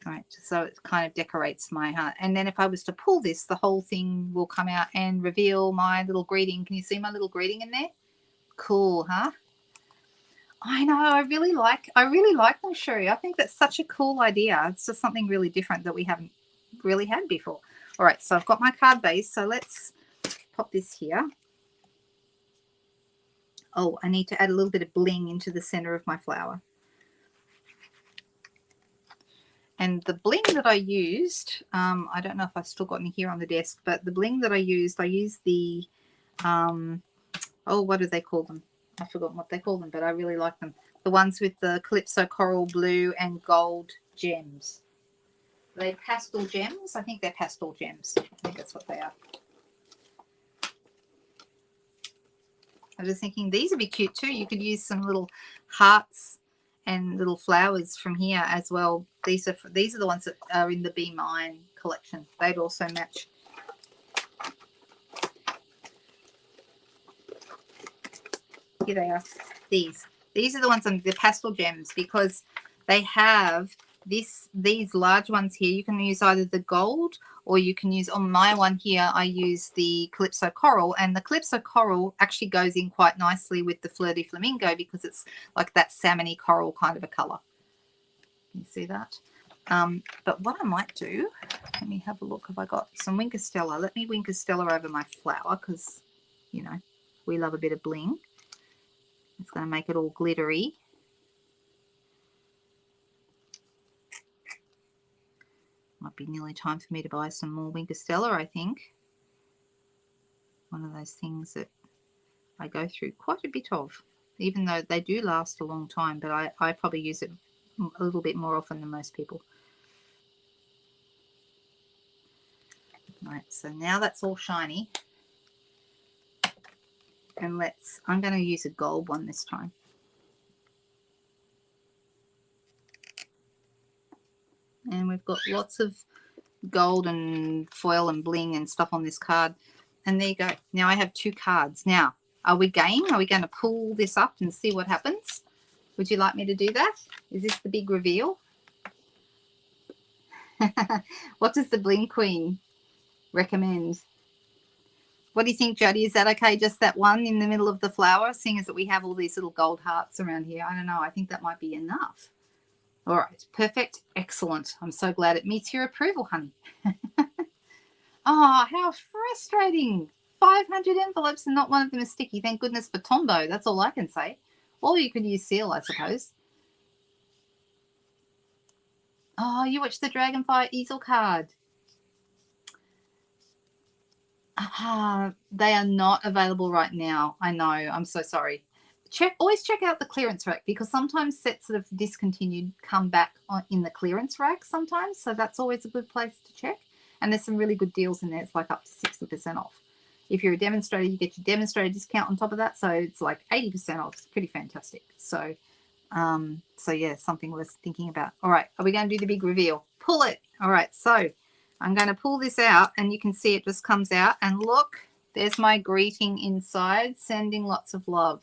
Right, so it kind of decorates my heart. And then if I was to pull this, the whole thing will come out and reveal my little greeting. Can you see my little greeting in there? Cool, huh? I know, I really like them, Sherry. I think that's such a cool idea. It's just something really different that we haven't really had before. All right, so I've got my card base. So let's pop this here. Oh, I need to add a little bit of bling into the center of my flower. And the bling that I used, I don't know if I've still got any here on the desk, but the bling that I used the, oh, what do they call them? I've forgotten what they call them, but I really like them. The ones with the Calypso Coral Blue and Gold gems. Are they pastel gems? I think they're pastel gems. I think that's what they are. I was thinking these would be cute too. You could use some little hearts and little flowers from here as well. These are the ones that are in the Be Mine collection. They'd also match. Here they are. These are the ones on the pastel gems because they have these large ones here. You can use either the gold or you can use, on my one here, I use the Calypso Coral, and the Calypso Coral actually goes in quite nicely with the Fleur de Flamingo because it's like that salmony coral kind of a color. Can you see that? But what I might do, let me have a look. Have I got some Winker Stella? Let me Winker Stella over my flower because, you know, we love a bit of bling. It's going to make it all glittery. Might be nearly time for me to buy some more Winker Stella, I think. One of those things that I go through quite a bit of, even though they do last a long time, but I probably use it a little bit more often than most people. Right, so now that's all shiny. And I'm going to use a gold one this time. And we've got lots of gold and foil and bling and stuff on this card. And there you go. Now I have 2 cards. Now, are we game? Are we going to pull this up and see what happens? Would you like me to do that? Is this the big reveal? What does the Bling Queen recommend? What do you think, Jody? Is that okay, just that one in the middle of the flower, seeing as that we have all these little gold hearts around here? I don't know. I think that might be enough. All right. Perfect. Excellent. I'm so glad it meets your approval, honey. Oh, how frustrating. 500 envelopes and not one of them is sticky. Thank goodness for Tombow. That's all I can say. Or you could use seal, I suppose. Oh, you watched the Dragonfire easel card. They are not available right now. I know. I'm so sorry. Always check out the clearance rack because sometimes sets that have discontinued come back in the clearance rack sometimes. So that's always a good place to check. And there's some really good deals in there. It's like up to 60% off. If you're a demonstrator, you get your demonstrator discount on top of that. So it's like 80% off. It's pretty fantastic. So yeah, something worth thinking about. All right. Are we going to do the big reveal? Pull it. All right. So I'm going to pull this out and you can see it just comes out. And look, there's my greeting inside, sending lots of love.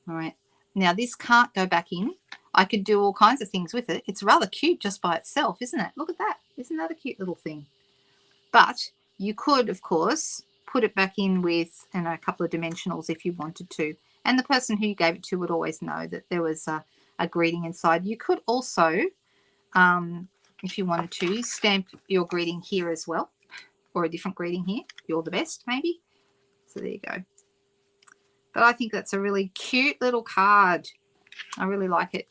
All right. Now this can't go back in. I could do all kinds of things with it. It's rather cute just by itself, isn't it? Look at that. Isn't that a cute little thing? But you could, of course, put it back in with a couple of dimensionals if you wanted to. And the person who you gave it to would always know that there was a greeting inside. You could also, if you wanted to, stamp your greeting here as well, or a different greeting here. You're the best, maybe. So there you go. But I think that's a really cute little card. I really like it.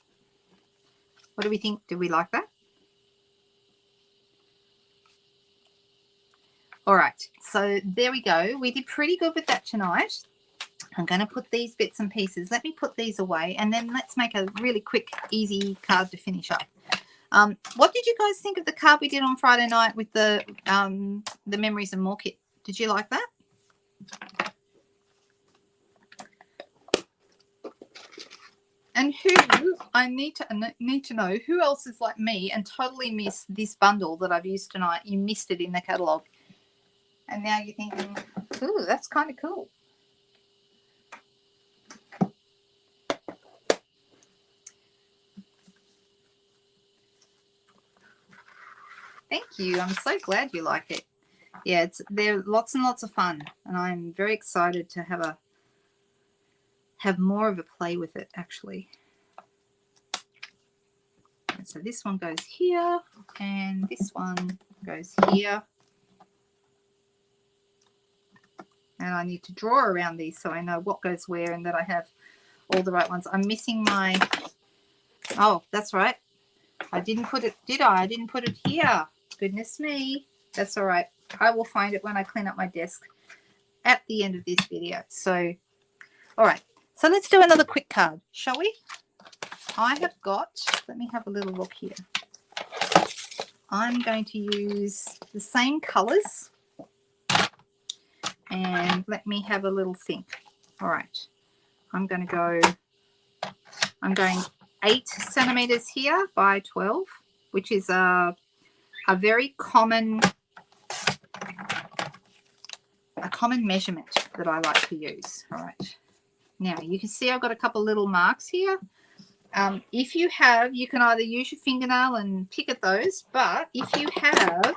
What do we think? Do we like that? All right, so there we go. We did pretty good with that tonight. I'm going to put these bits and pieces. Let me put these away, and then let's make a really quick, easy card to finish up. What did you guys think of the card we did on Friday night with the Memories and More kit? Did you like that? And who, I need to know who else is like me and totally missed this bundle that I've used tonight. You missed it in the catalogue. And now you're thinking, ooh, that's kind of cool. Thank you. I'm so glad you like it. Yeah, they're lots and lots of fun, and I'm very excited to have more of a play with it, actually. And so this one goes here, and this one goes here. And I need to draw around these so I know what goes where and that I have all the right ones. I'm missing my... Oh, that's right. I didn't put it, did I? I didn't put it here. Goodness me. That's all right. I will find it when I clean up my desk at the end of this video. So, all right. So let's do another quick card, shall we? I have got, let me have a little look here. I'm going to use the same colors. And let me have a little think. All right. I'm going 8 centimeters here by 12, which is a very common measurement that I like to use. All right. Now you can see I've got a couple little marks here. If you have, you can either use your fingernail and pick at those, but if you have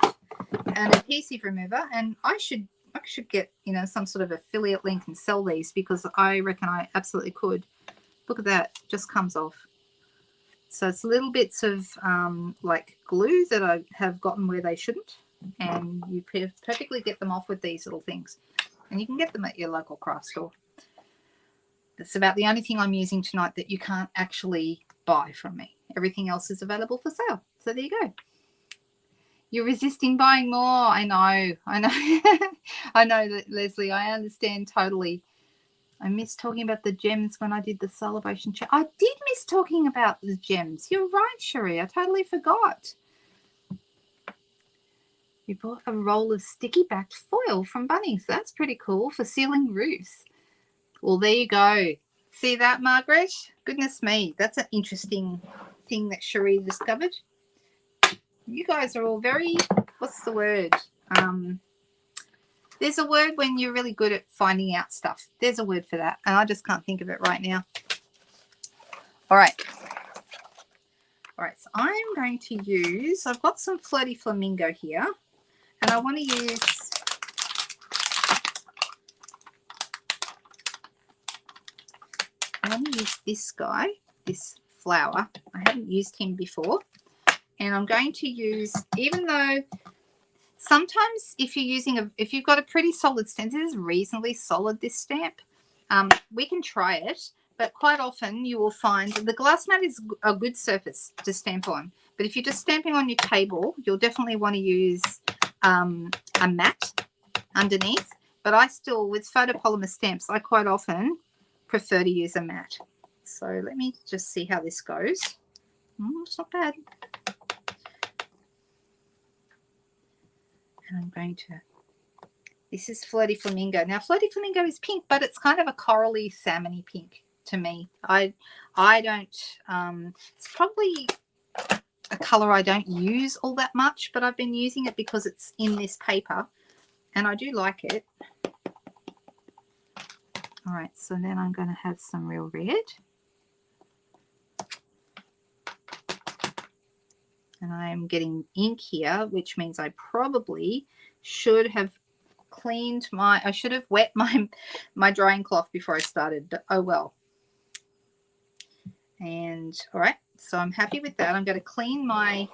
an adhesive remover, and I should get, you know, some sort of affiliate link and sell these, because I reckon I absolutely could. Look at that, just comes off. So it's little bits of like glue that I have gotten where they shouldn't, and you perfectly get them off with these little things, and you can get them at your local craft store. That's about the only thing I'm using tonight that you can't actually buy from me. Everything else is available for sale. So there you go. You're resisting buying more. I know. I know that, Leslie. I understand totally. I missed talking about the gems when I did the celebration chat. I did miss talking about the gems. You're right, Cherie. I totally forgot. We bought a roll of sticky backed foil from Bunnings. That's pretty cool for sealing roofs. Well, there you go. See that, Margaret? Goodness me. That's an interesting thing that Cherie discovered. You guys are all very, what's the word? There's a word when you're really good at finding out stuff. There's a word for that, and I just can't think of it right now. All right. All right, so I'm going to use, I've got some Flirty Flamingo here, and I want to use this guy, this flower. I haven't used him before. And I'm going to use, even though sometimes if you've got a pretty solid stamp, this is reasonably solid, this stamp, we can try it, but quite often you will find the glass mat is a good surface to stamp on. But if you're just stamping on your table, you'll definitely want to use a mat underneath. But I still, with photopolymer stamps, I quite often prefer to use a mat. So let me just see how this goes. It's not bad. And I'm going to, this is Flirty Flamingo. Now, Flirty Flamingo is pink, but it's kind of a corally, salmony pink to me. I don't, it's probably a color I don't use all that much, but I've been using it because it's in this paper, and I do like it. All right, so then I'm going to have some real red. And I'm getting ink here, which means I probably should have cleaned I should have wet my drying cloth before I started, but oh well. And all right, so I'm happy with that. I'm going to clean my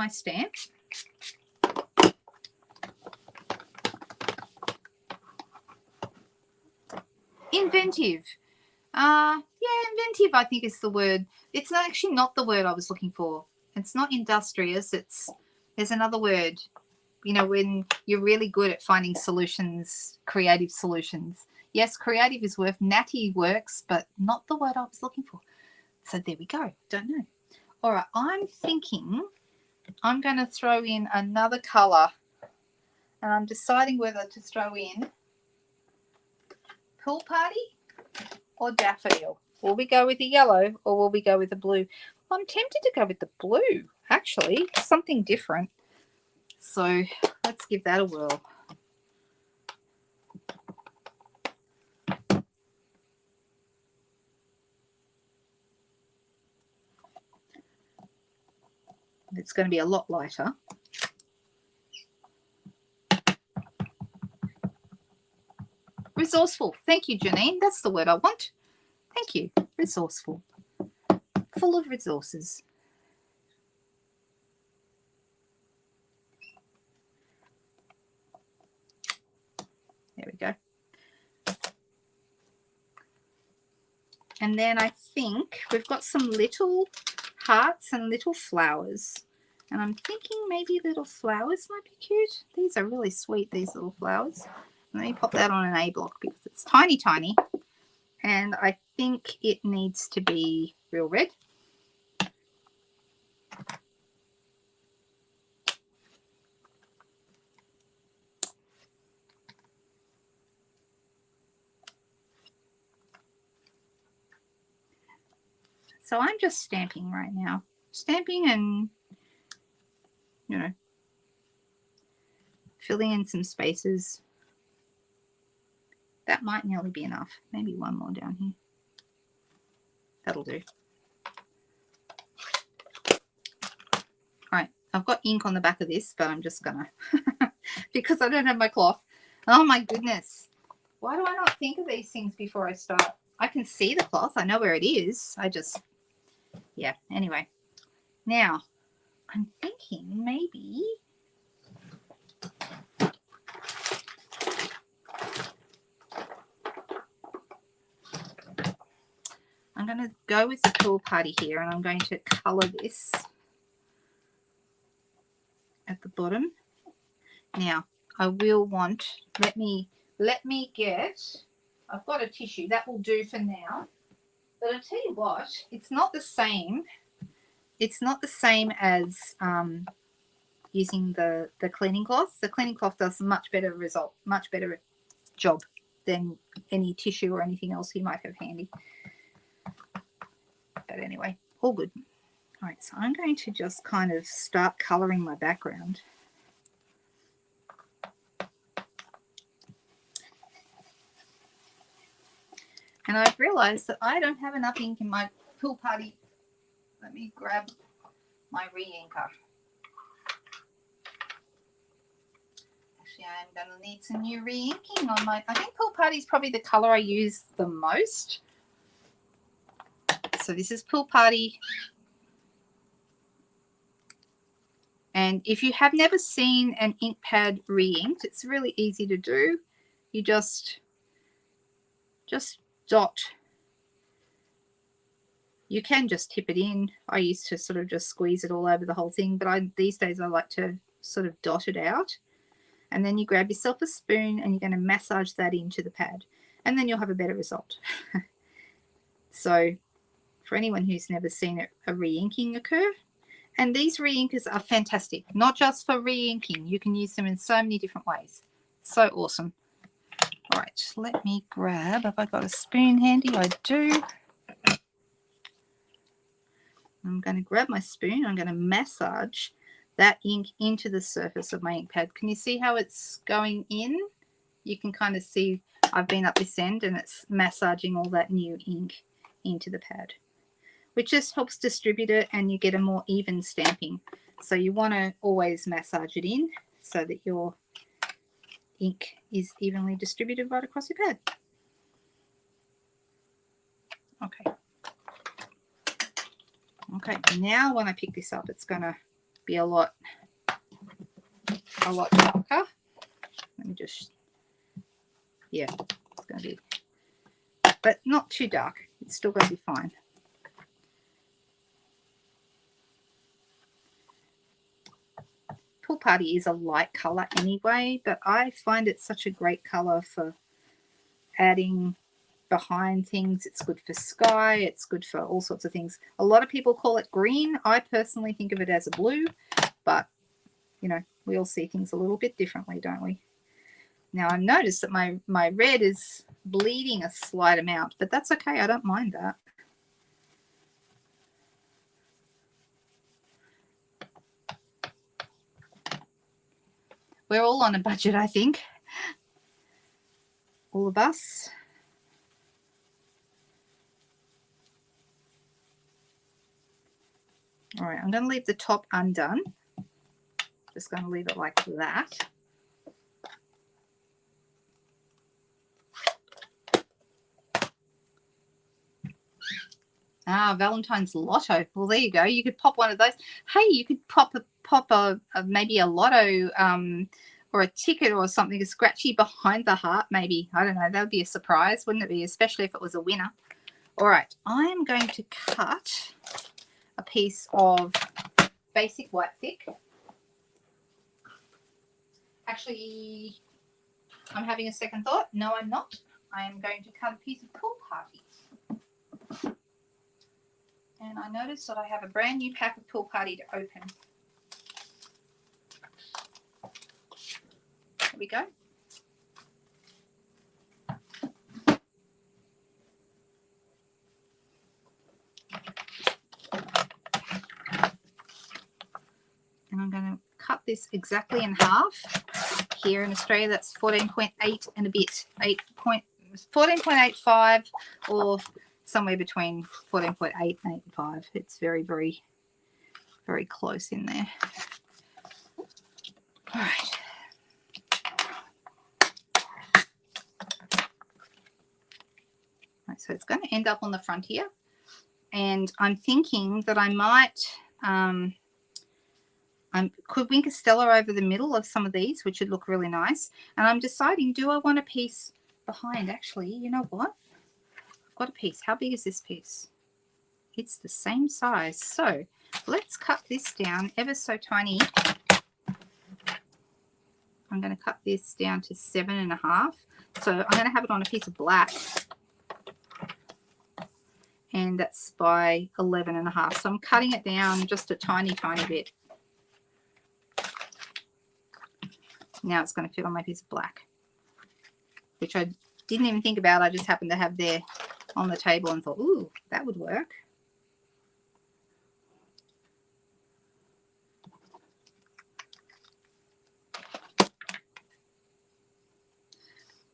stamp. Inventive. Yeah, inventive, I think is the word. It's actually not the word I was looking for. It's not industrious. It's There's another word, you know, when you're really good at finding solutions, creative solutions. Yes, creative is worth, natty works, but not the word I was looking for. So there we go. Don't know. All right, I'm thinking I'm going to throw in another colour, and I'm deciding whether to throw in Pool Party or Daffodil. Will we go with the yellow or will we go with the blue? I'm tempted to go with the blue, actually, something different. So let's give that a whirl. It's going to be a lot lighter. Resourceful. Thank you, Janine. That's the word I want. Thank you. Resourceful. Full of resources. There we go. And then I think we've got some little hearts and little flowers. And I'm thinking maybe little flowers might be cute. These are really sweet, these little flowers. Let me pop that on an A block because it's tiny, tiny. And I think it needs to be real red. So I'm just stamping right now. Stamping and, you know, filling in some spaces. That might nearly be enough. Maybe one more down here. That'll do. All right, I've got ink on the back of this, but I'm just gonna, because I don't have my cloth. Oh my goodness. Why do I not think of these things before I start? I can see the cloth. I know where it is. I just, yeah, anyway. Now, I'm thinking maybe I'm going to go with the Pool Party here, and I'm going to colour this at the bottom. Now, I will want, let me get, I've got a tissue. That will do for now. But I'll tell you what, it's not the same. It's not the same as using the cleaning cloth. The cleaning cloth does a much better result, much better job than any tissue or anything else you might have handy. But anyway, all good. All right, so I'm going to just kind of start colouring my background. And I've realised that I don't have enough ink in my Pool Party. Let me grab my re-inker. Actually, I'm going to need some new re-inking on my, I think Pool Party is probably the colour I use the most. So this is Pool Party. And if you have never seen an ink pad re-inked, it's really easy to do. You just dot. You can just tip it in. I used to sort of just squeeze it all over the whole thing, but these days I like to sort of dot it out. And then you grab yourself a spoon and you're going to massage that into the pad. And then you'll have a better result. So for anyone who's never seen a re-inking occur, and these re-inkers are fantastic, not just for re-inking. You can use them in so many different ways. So awesome. All right, let me grab, have I got a spoon handy? I do. I'm going to grab my spoon. I'm going to massage that ink into the surface of my ink pad. Can you see how it's going in? You can kind of see I've been up this end and it's massaging all that new ink into the pad, which just helps distribute it and you get a more even stamping. So you want to always massage it in so that your ink is evenly distributed right across your pad. Okay. Okay, now when I pick this up, it's going to be a lot darker. Let me just, yeah, it's going to be, but not too dark. It's still going to be fine. Pool Party is a light color anyway, but I find it such a great color for adding behind things. It's good for sky. It's good for all sorts of things. A lot of people call it green. I personally think of it as a blue, but you know, we all see things a little bit differently, don't we? Now I noticed that my red is bleeding a slight amount, but that's okay. I don't mind that. We're all on a budget, I think. All of us. All right, I'm going to leave the top undone. Just going to leave it like that. Ah, Valentine's Lotto. Well, there you go. You could pop one of those. Hey, you could pop maybe a lotto or a ticket or something, a scratchy behind the heart maybe. I don't know. That would be a surprise, wouldn't it be? Especially if it was a winner. All right, I'm going to cut a piece of basic white thick. Actually, I'm having a second thought. No, I'm not. I am going to cut a piece of Pool Party. And I noticed that I have a brand new pack of Pool Party to open. There we go. And I'm going to cut this exactly in half. Here in Australia, that's 14.8 and a bit. 14.85 or somewhere between 14.8 and 85. It's very, very, very close in there. All right. Right, so it's going to end up on the front here. And I'm thinking that I might, could wink a Stella over the middle of some of these, which would look really nice. And I'm deciding, do I want a piece behind? Actually, you know what? I've got a piece. How big is this piece? It's the same size. So let's cut this down ever so tiny. I'm going to cut this down to 7.5. So I'm going to have it on a piece of black. And that's by 11.5. So I'm cutting it down just a tiny, tiny bit. Now it's going to fit on my piece of black, which I didn't even think about. I just happened to have there on the table and thought, ooh, that would work.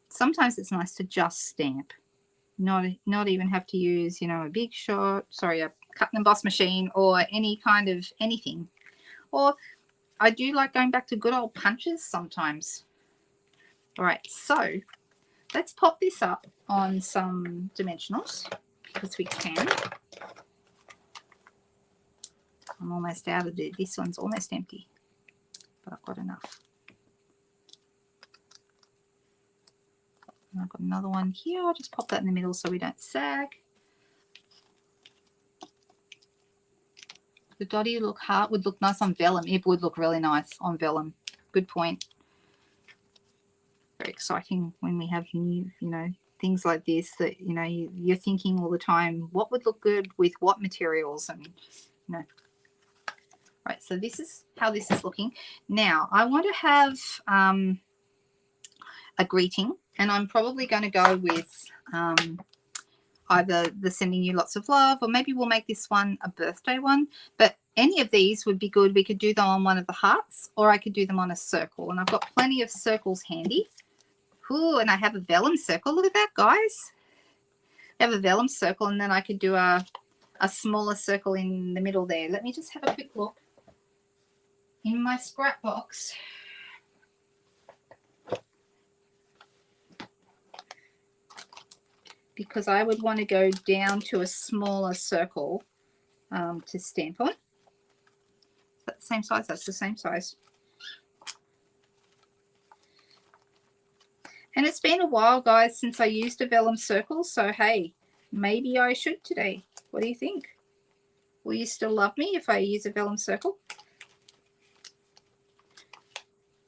Sometimes it's nice to just stamp, not even have to use, you know, a big shot, sorry, a cut and emboss machine or any kind of anything. Or I do like going back to good old punches sometimes. All right, so let's pop this up on some dimensionals because we can. I'm almost out of it. This one's almost empty, but I've got enough. And I've got another one here. I'll just pop that in the middle so we don't sag. The dotty look hard would look nice on vellum. It would look really nice on vellum. Good point. Very exciting when we have new, you know, things like this that, you know, you're thinking all the time, what would look good with what materials, and, you know. Right, so this is how this is looking. Now, I want to have a greeting, and I'm probably going to go with either the sending you lots of love, or maybe we'll make this one a birthday one. But any of these would be good. We could do them on one of the hearts, or I could do them on a circle. And I've got plenty of circles handy. Ooh, and I have a vellum circle. Look at that, guys. I have a vellum circle, and then I could do a smaller circle in the middle there. Let me just have a quick look in my scrap box. Because I would want to go down to a smaller circle to stamp on. Is that the same size? That's the same size. And it's been a while, guys, since I used a vellum circle. So, hey, maybe I should today. What do you think? Will you still love me if I use a vellum circle?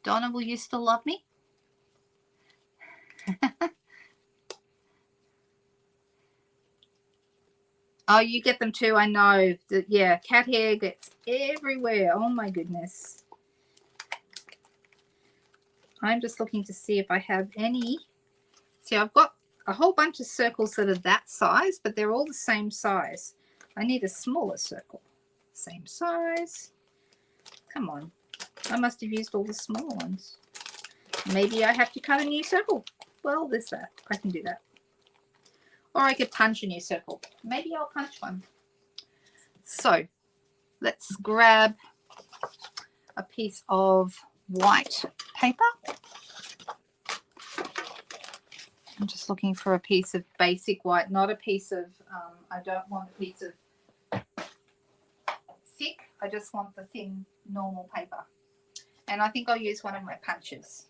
Donna, will you still love me? Oh, you get them too. I know. Yeah, cat hair gets everywhere. Oh, my goodness. I'm just looking to see if I have any. See, I've got a whole bunch of circles that are that size, but they're all the same size. I need a smaller circle. Same size. Come on. I must have used all the smaller ones. Maybe I have to cut a new circle. Well, there's that. I can do that. Or I could punch a new circle. Maybe I'll punch one. So let's grab a piece of white paper. I'm just looking for a piece of basic white, not a piece of, I don't want a piece of thick. I just want the thin, normal paper. And I think I'll use one of my punches.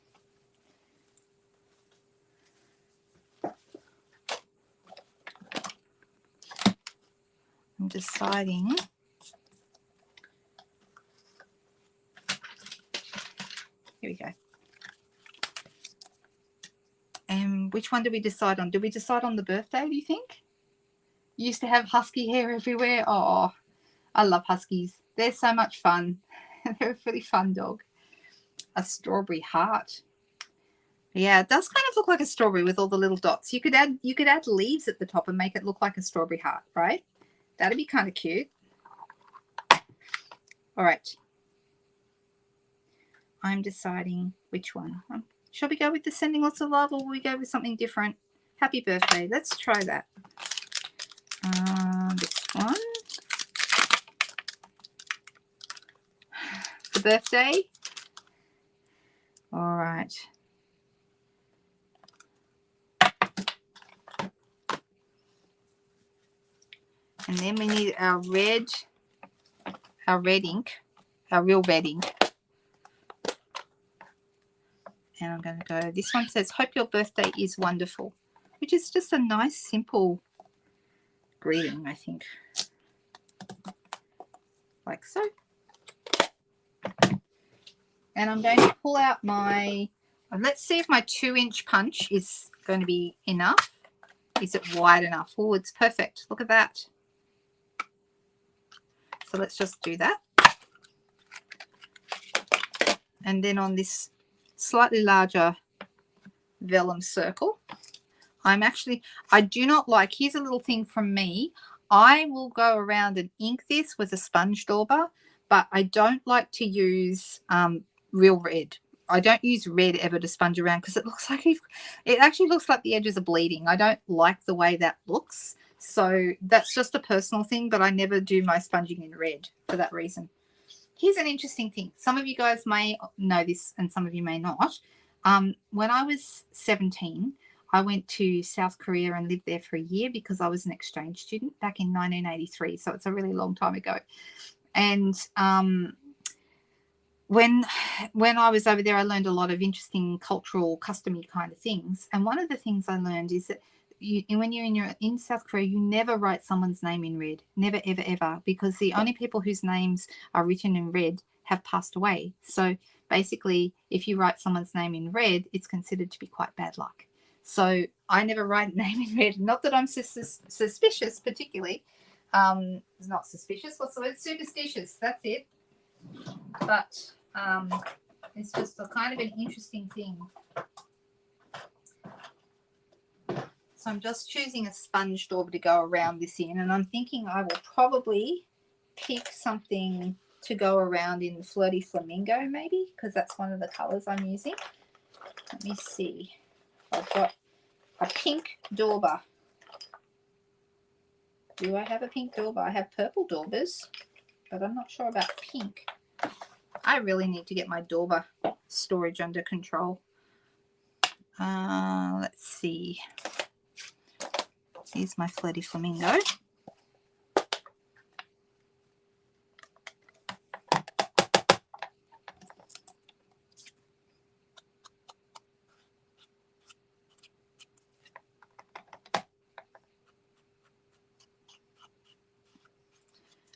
I'm deciding. Here we go. And which one did we decide on? Did we decide on the birthday, do you think? You used to have husky hair everywhere. Oh, I love huskies. They're so much fun. They're a really fun dog. A strawberry heart. Yeah, it does kind of look like a strawberry with all the little dots. You could add leaves at the top and make it look like a strawberry heart, right? That'd be kind of cute. All right. I'm deciding which one. Shall we go with the sending lots of love, or will we go with something different? Happy birthday. Let's try that. This one. The birthday. All right. And then we need our red ink, our real red ink. And I'm going to go, this one says, hope your birthday is wonderful, which is just a nice, simple greeting, I think. Like so. And I'm going to pull out my, let's see if my 2-inch punch is going to be enough. Is it wide enough? Oh, it's perfect. Look at that. So let's just do that. And then on this slightly larger vellum circle, I do not like, here's a little thing from me. I will go around and ink this with a sponge dauber, but I don't like to use real red. I don't use red ever to sponge around because it looks like it actually looks like the edges are bleeding. I don't like the way that looks. So that's just a personal thing, but I never do my sponging in red for that reason. Here's an interesting thing. Some of you guys may know this and some of you may not. When I was 17, I went to South Korea and lived there for a year because I was an exchange student back in 1983. So it's a really long time ago. And when I was over there, I learned a lot of interesting cultural, customary kind of things. And one of the things I learned is that when you're in South Korea, you never write someone's name in red. Never, ever, ever. Because the only people whose names are written in red have passed away. So basically, if you write someone's name in red, it's considered to be quite bad luck. So I never write a name in red. Not that I'm suspicious, particularly. It's not suspicious. What's the word? Superstitious. That's it. But it's just a kind of an interesting thing. So I'm just choosing a sponge dauber to go around this in, and I'm thinking I will probably pick something to go around in Flirty Flamingo maybe, because that's one of the colours I'm using. Let me see. I've got a pink dauber. Do I have a pink dauber? I have purple daubers, but I'm not sure about pink. I really need to get my dauber storage under control. Let's see. Here's my Flirty Flamingo.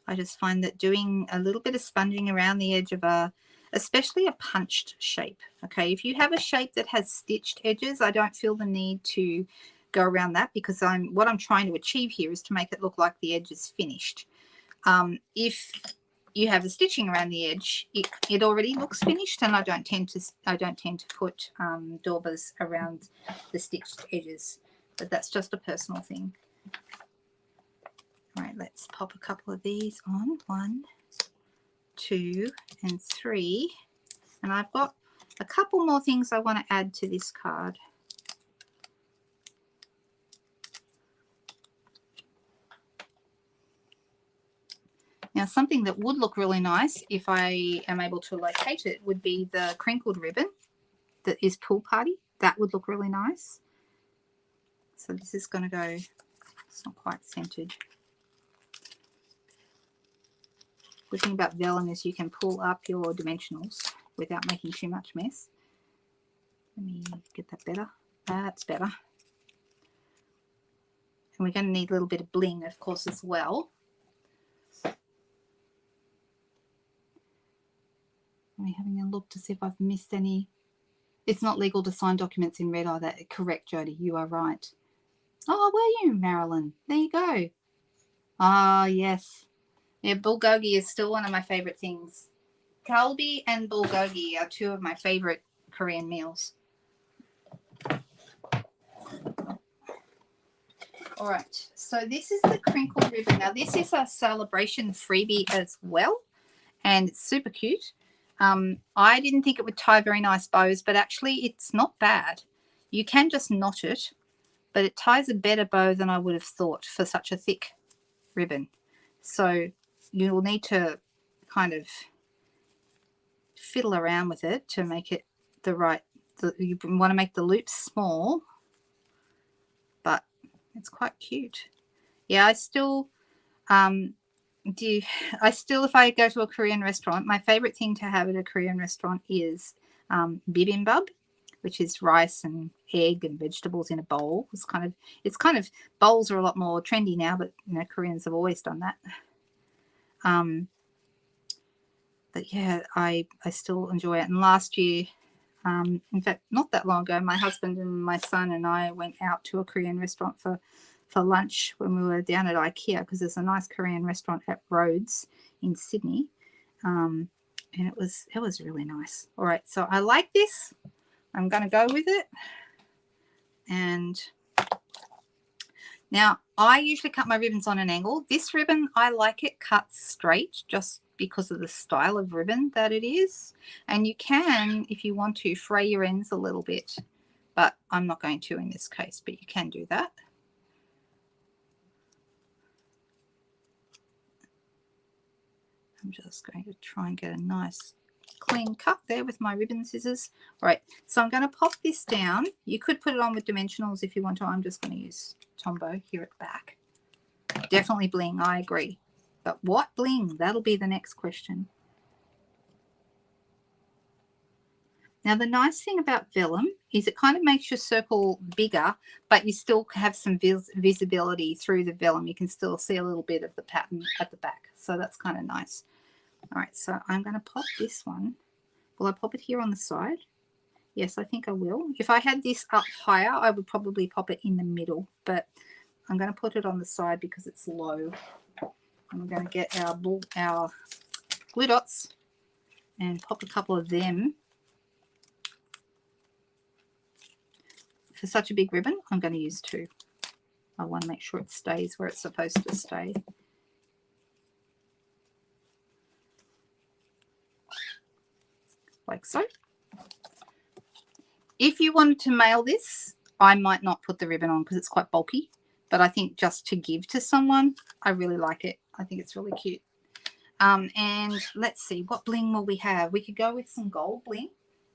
I just find that doing a little bit of sponging around the edge of a especially a punched shape. Okay, if you have a shape that has stitched edges, I don't feel the need to go around that, because what I'm trying to achieve here is to make it look like the edge is finished. If you have the stitching around the edge, it already looks finished, and I don't tend to put daubers around the stitched edges, but that's just a personal thing. All right, let's pop a couple of these on. 1, 2, and 3, and I've got a couple more things I want to add to this card. Now, something that would look really nice if I am able to locate it would be the crinkled ribbon that is Pool Party. That would look really nice. So this is going to go, it's not quite centered. The thing about vellum is you can pull up your dimensionals without making too much mess. Let me get that better. That's better. And we're going to need a little bit of bling, of course, as well. I'm having a look to see if I've missed any. It's not legal to sign documents in red. Oh, that correct, Jody. You are right. Oh, were you, Marilyn? There you go. Ah, yes. Yeah, bulgogi is still one of my favorite things. Kalbi and bulgogi are two of my favorite Korean meals. All right, so this is the crinkled ribbon. Now, this is a celebration freebie as well, and it's super cute. I didn't think it would tie very nice bows, but actually it's not bad. You can just knot it, but it ties a better bow than I would have thought for such a thick ribbon. So you will need to kind of fiddle around with it to make it the right, you want to make the loops small, but it's quite cute. Yeah, I still if I go to a Korean restaurant, my favorite thing to have at a Korean restaurant is bibimbap, which is rice and egg and vegetables in a bowl. It's kind of bowls are a lot more trendy now, but you know, Koreans have always done that. But yeah, I still enjoy it. And last year, in fact, not that long ago, my husband and my son and I went out to a Korean restaurant for lunch when we were down at IKEA, because there's a nice Korean restaurant at Rhodes in Sydney, and it was really nice. All right, so I like this. I'm going to go with it. And now I usually cut my ribbons on an angle. This ribbon, I like it cut straight just because of the style of ribbon that it is. And you can, if you want to, fray your ends a little bit, but I'm not going to in this case, but you can do that. I'm just going to try and get a nice clean cut there with my ribbon scissors. All right, so I'm going to pop this down. You could put it on with dimensionals if you want to. I'm just going to use Tombow here at the back. Definitely bling, I agree. But what bling? That'll be the next question. Now, the nice thing about vellum is it kind of makes your circle bigger, but you still have some visibility through the vellum. You can still see a little bit of the pattern at the back. So that's kind of nice. All right, so I'm going to pop this one. Will I pop it here on the side? Yes, I think I will. If I had this up higher, I would probably pop it in the middle, but I'm going to put it on the side because it's low. And we're going to get our glue dots and pop a couple of them. For such a big ribbon, I'm going to use 2. I want to make sure it stays where it's supposed to stay. Like so. If you wanted to mail this, I might not put the ribbon on because it's quite bulky, but I think just to give to someone, I really like it. I think it's really cute. And let's see, what bling will we have? We could go with some gold bling.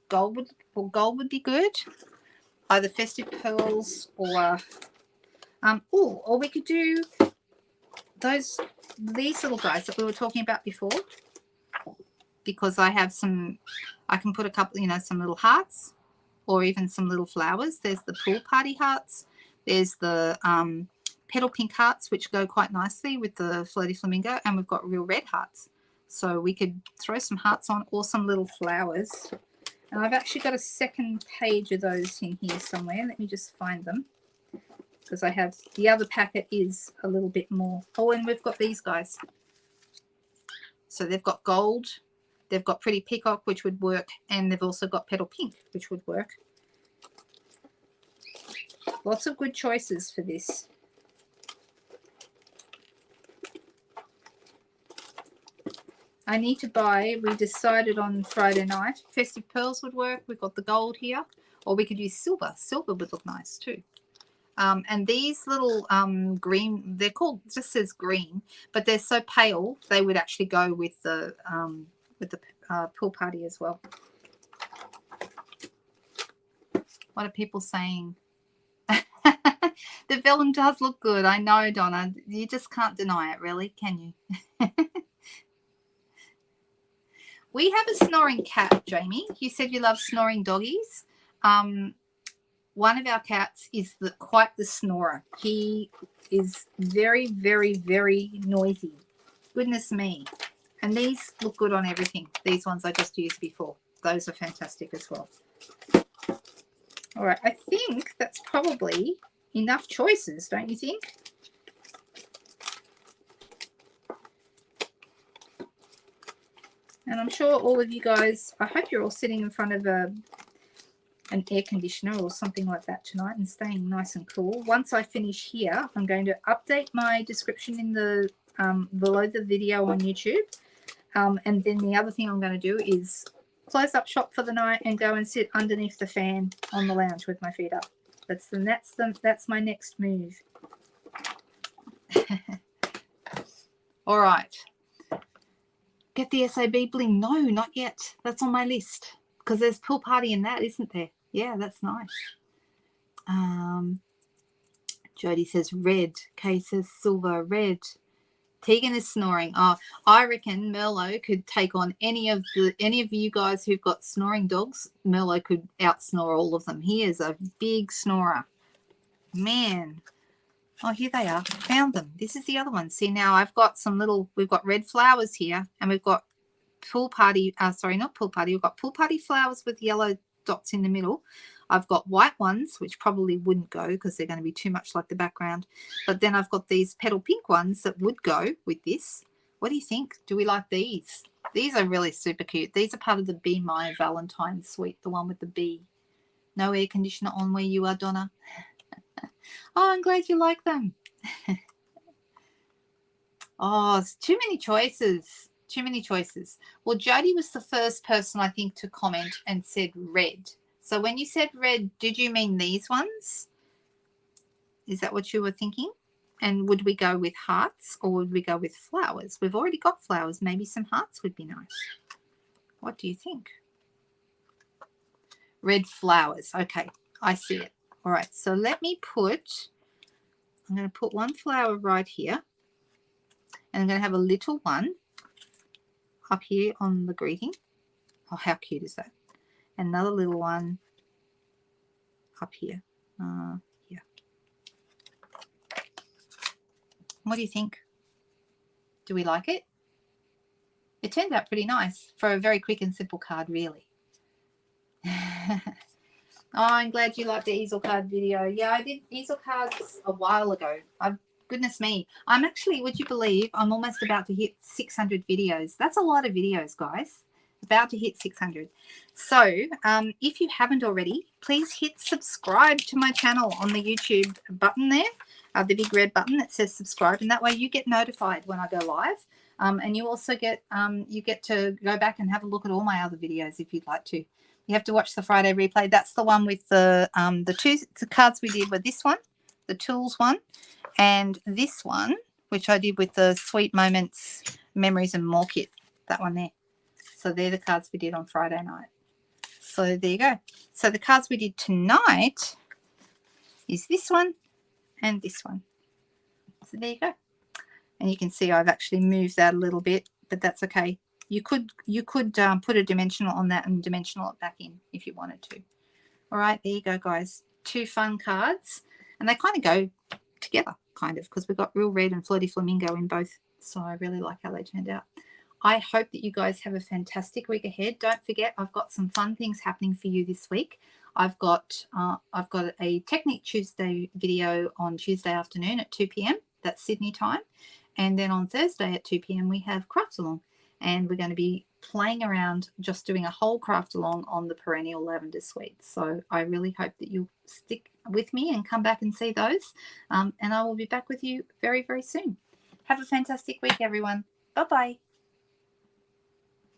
Gold would be good. Either festive pearls or or we could do these little guys that we were talking about before, because I have some, I can put a couple, some little hearts or even some little flowers. There's the Pool Party hearts. There's the petal pink hearts, which go quite nicely with the floaty flamingo, and we've got real red hearts. So we could throw some hearts on or some little flowers. And I've actually got a second page of those in here somewhere. Let me just find them. Because I have, the other packet is a little bit more. Oh, and we've got these guys. So they've got gold. They've got Pretty Peacock, which would work. And they've also got Petal Pink, which would work. Lots of good choices for this. I need to buy, we decided on Friday night, Festive Pearls would work. We've got the gold here. Or we could use silver. Silver would look nice too. And these little green, they're called, it just says green, but they're so pale, they would actually go with the pool party as well. What are people saying? The vellum does look good. I know, Donna. You just can't deny it, really, can you? We have a snoring cat, Jamie. You said you love snoring doggies. One of our cats is quite the snorer. He is very, very, very noisy. Goodness me. And these look good on everything. These ones I just used before. Those are fantastic as well. All right. I think that's probably enough choices, don't you think? And I'm sure all of you guys, I hope you're all sitting in front of an air conditioner or something like that tonight and staying nice and cool. Once I finish here, I'm going to update my description in the below the video on YouTube. And then the other thing I'm going to do is close up shop for the night and go and sit underneath the fan on the lounge with my feet up. That's my next move. All right. Get the SAB bling. No, not yet. That's on my list because there's pool party in that, isn't there? Yeah, that's nice. Jody says red. Kay says silver. Red. Tegan is snoring. Oh, I reckon Merlot could take on any of you guys who've got snoring dogs. Merlot could outsnore all of them. He is a big snorer. Man. Oh, here they are. Found them. This is the other one. See, now I've got we've got red flowers here, and we've got pool party, sorry, not pool party. We've got pool party flowers with yellow dots in the middle. I've got white ones, which probably wouldn't go because they're going to be too much like the background. But then I've got these petal pink ones that would go with this. What do you think? Do we like these? These are really super cute. These are part of the Be My Valentine suite, the one with the bee. No air conditioner on where you are, Donna. Oh, I'm glad you like them. Oh, it's too many choices. Too many choices. Well, Jody was the first person, I think, to comment and said red. So when you said red, did you mean these ones? Is that what you were thinking? And would we go with hearts or would we go with flowers? We've already got flowers. Maybe some hearts would be nice. What do you think? Red flowers. Okay, I see it. All right, so I'm going to put one flower right here. And I'm going to have a little one up here on the greeting. Oh, how cute is that? Another little one up here. Here. What do you think? Do we like it? It turned out pretty nice for a very quick and simple card, really. Oh, I'm glad you liked the easel card video. Yeah, I did easel cards a while ago. Goodness me. I'm actually, would you believe, I'm almost about to hit 600 videos. That's a lot of videos, guys. About to hit 600. So if you haven't already, please hit subscribe to my channel on the YouTube button there, the big red button that says subscribe, and that way you get notified when I go live. And you also get to go back and have a look at all my other videos if you'd like to. You have to watch the Friday replay. That's the one with the cards we did with this one, the tools one, and this one, which I did with the Sweet Moments, Memories and More kit, that one there. So they're the cards we did on Friday night. So there you go. So the cards we did tonight is this one and this one. So there you go. And you can see I've actually moved that a little bit, but that's okay. You could put a dimensional on that and dimensional it back in if you wanted to. All right, there you go, guys. 2 fun cards. And they kind of go together, kind of, because we've got Real Red and Flirty Flamingo in both. So I really like how they turned out. I hope that you guys have a fantastic week ahead. Don't forget, I've got some fun things happening for you this week. I've got a Technique Tuesday video on Tuesday afternoon at 2 p.m. That's Sydney time. And then on Thursday at 2 p.m. we have Craft Along. And we're going to be playing around, just doing a whole craft along on the perennial lavender suite. So I really hope that you'll stick with me and come back and see those. And I will be back with you very, very soon. Have a fantastic week, everyone. Bye-bye.